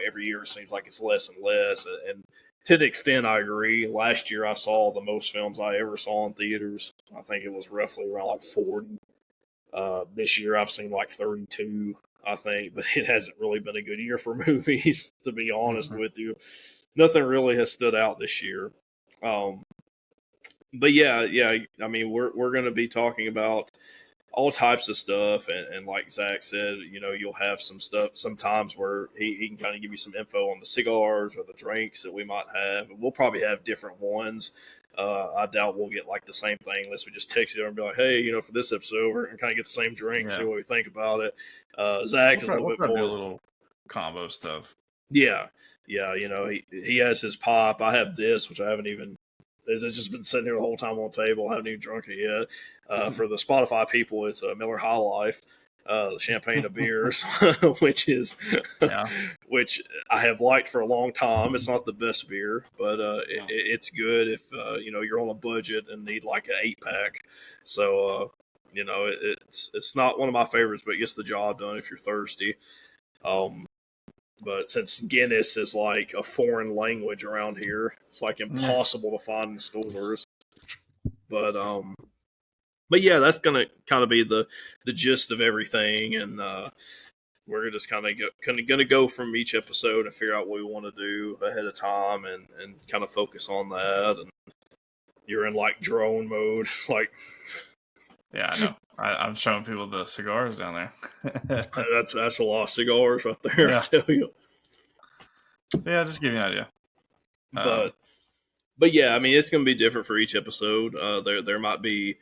every year it seems like it's less and less. And to the extent I agree, last year I saw the most films I ever saw in theaters. I think it was roughly around like 40. This year I've seen like 32, I think, but it hasn't really been a good year for movies, to be honest Mhm. with you. Nothing really has stood out this year. Um, but yeah, I mean, we're going to be talking about all types of stuff, and like Zach said, you'll have some stuff sometimes where he can kind of give you some info on the cigars or the drinks that we might have, and we'll probably have different ones. I doubt we'll get like the same thing unless we just text it and be like, hey, for this episode, we're gonna kind of get the same drink, see Yeah, what we think about it. Zach we'll is a try. little We'll bit try to do a more, little combo stuff. yeah, yeah. He has his pop. I have this, which I haven't even. It's just been sitting here the whole time on the table. I haven't even drunk it yet. For the Spotify people, it's a Miller High Life, the champagne of beers, which is Yeah. which I have liked for a long time. It's not the best beer, but No. it's good if you're on a budget and need like an 8 pack. So it's not one of my favorites, but it gets the job done if you're thirsty. Um, but since Guinness is like a foreign language around here, it's like Yeah. impossible to find in stores. But um, but yeah, that's gonna kind of be the gist of everything, and we're just kind of gonna go from each episode and figure out what we want to do ahead of time, and kind of focus on that. And you're in like drone mode, it's like Yeah, I know. I'm showing people the cigars down there. that's a lot of cigars right there, I Yeah. tell you. So yeah, just give you an idea. Um, But but yeah, I mean, it's gonna be different for each episode. There might be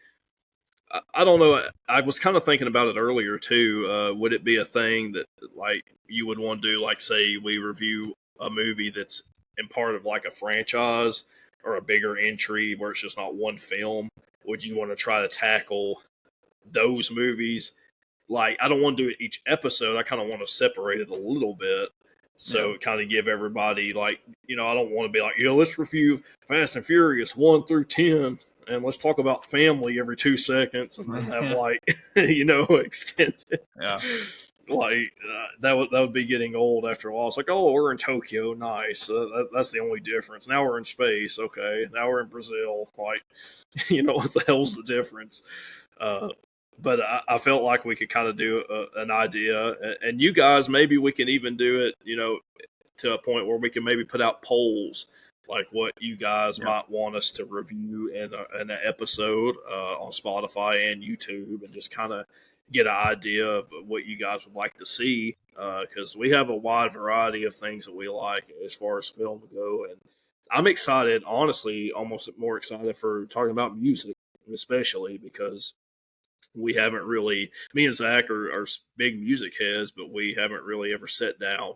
I don't know. I was kind of thinking about it earlier too. Would it be a thing that like you would want to do? Like, say we review a movie that's in part of like a franchise or a bigger entry where it's just not one film. Would you want to try to tackle those movies? Like, I don't want to do it each episode. I kind of want to separate it a little bit. yeah. So kind of give everybody like, I don't want to be like, let's review Fast and Furious 1 through 10, and let's talk about family every 2 seconds, and then have like, extended. Yeah. Like that would be getting old after a while. It's like, oh, we're in Tokyo, nice. That's the only difference. Now we're in space, okay. Now we're in Brazil. Like, what the hell's the difference? Uh, but I felt like we could kind of do an idea, and you guys, maybe we can even do it, to a point where we can maybe put out polls, like what you guys Yeah. might want us to review in an episode on Spotify and YouTube, and just kind of get an idea of what you guys would like to see, because we have a wide variety of things that we like as far as film go, and I'm excited, honestly, almost more excited for talking about music, especially because we haven't really, me and Zach are big music heads, but we haven't really ever sat down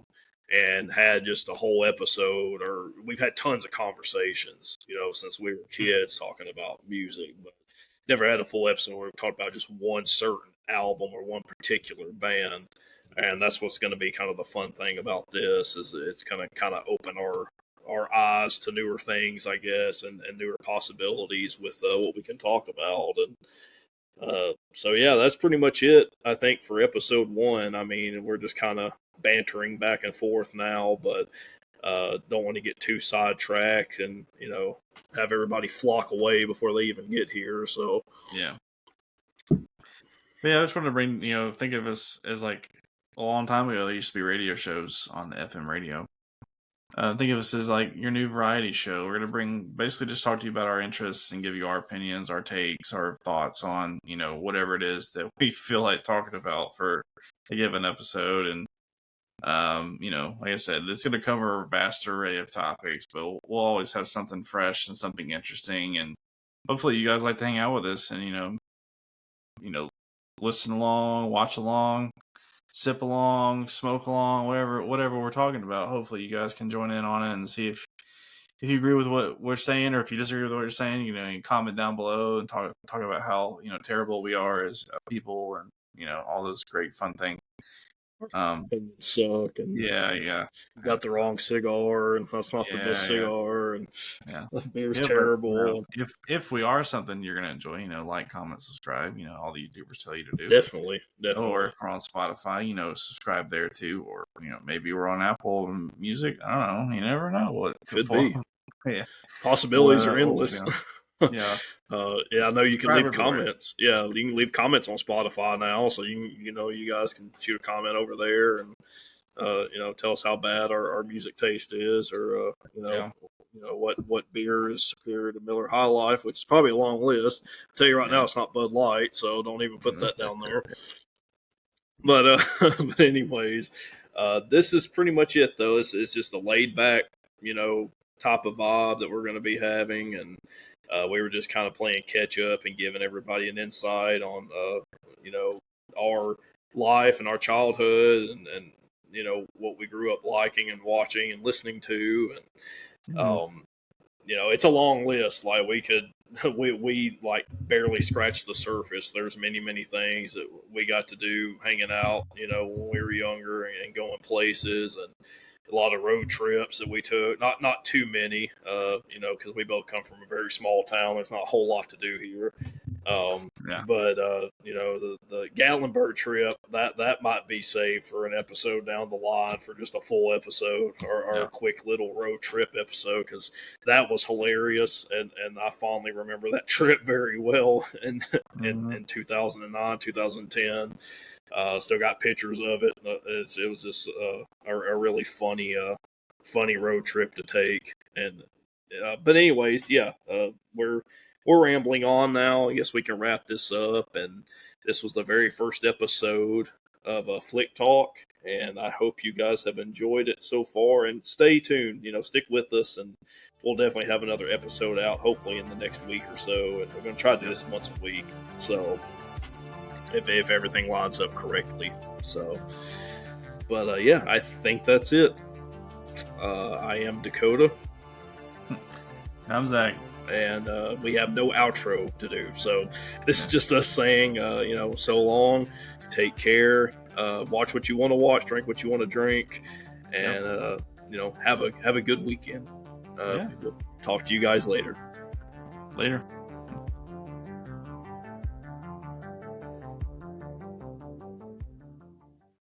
and had just a whole episode, or we've had tons of conversations, since we were kids talking about music, but never had a full episode where we talked about just one certain album or one particular band. And that's what's going to be kind of the fun thing about this, is it's going to kind of open our eyes to newer things, I guess, and newer possibilities with what we can talk about. And so yeah, that's pretty much it, I think, for episode 1. I mean, we're just kind of bantering back and forth now, but don't want to get too sidetracked and have everybody flock away before they even get here. So Yeah. But yeah, I just wanted to bring, think of us as like a long time ago, there used to be radio shows on the FM radio. Think of us as like your new variety show. We're going to basically just talk to you about our interests and give you our opinions, our takes, our thoughts on, whatever it is that we feel like talking about for a given episode. And, like I said, it's going to cover a vast array of topics, but we'll always have something fresh and something interesting. And hopefully you guys like to hang out with us and, listen along, watch along, sip along, smoke along, whatever we're talking about. Hopefully you guys can join in on it and see if you agree with what we're saying, or if you disagree with what we're saying, you can comment down below and talk about how terrible we are as people, and all those great fun things. and suck, and Yeah. you got the wrong cigar, and that's not the best Yeah. cigar, and Yeah. the beer's Yeah, but terrible. if we are something you're gonna enjoy, like, comment, subscribe. All the YouTubers tell you to do. Definitely. Or if we're on Spotify, subscribe there too. Or maybe we're on Apple Music. I don't know. You never know what could Could fall. be. Yeah. Possibilities are What endless. Yeah. Yeah, I know you can Subscribe leave everywhere. comments. Yeah, you can leave comments on Spotify now, so you guys can shoot a comment over there, and tell us how bad our music taste is, or Yeah. what beer is superior to Miller High Life, which is probably a long list. I'll tell you right now, Yeah. it's not Bud Light, so don't even put that down there. But but anyways, this is pretty much it though. It's just a laid back, type of vibe that we're going to be having, and we were just kind of playing catch up and giving everybody an insight on our life and our childhood, and what we grew up liking and watching and listening to, and it's a long list. Like we could, we like barely scratched the surface. There's many things that we got to do hanging out, when we were younger, and going places, and a lot of road trips that we took. Not too many, because we both come from a very small town. There's not a whole lot to do here. Yeah. But the Gatlinburg trip, that might be saved for an episode down the line, for just a full episode, or a quick little road trip episode, because that was hilarious, and I fondly remember that trip very well in 2009, 2010. Still got pictures of it. It was just a really funny road trip to take. And but anyways, yeah, we're rambling on now. I guess we can wrap this up. And this was the very first episode of Flick Talk, and I hope you guys have enjoyed it so far. And stay tuned. Stick with us, and we'll definitely have another episode out, hopefully in the next week or so. And we're going to try to do this once a week. So if everything lines up correctly. So, but yeah, I think that's it. I am Dakota. I'm Zach. And we have no outro to do. So this is just us saying, so long, take care, watch what you want to watch, drink what you want to drink, and have a good weekend. We'll talk to you guys later. Later.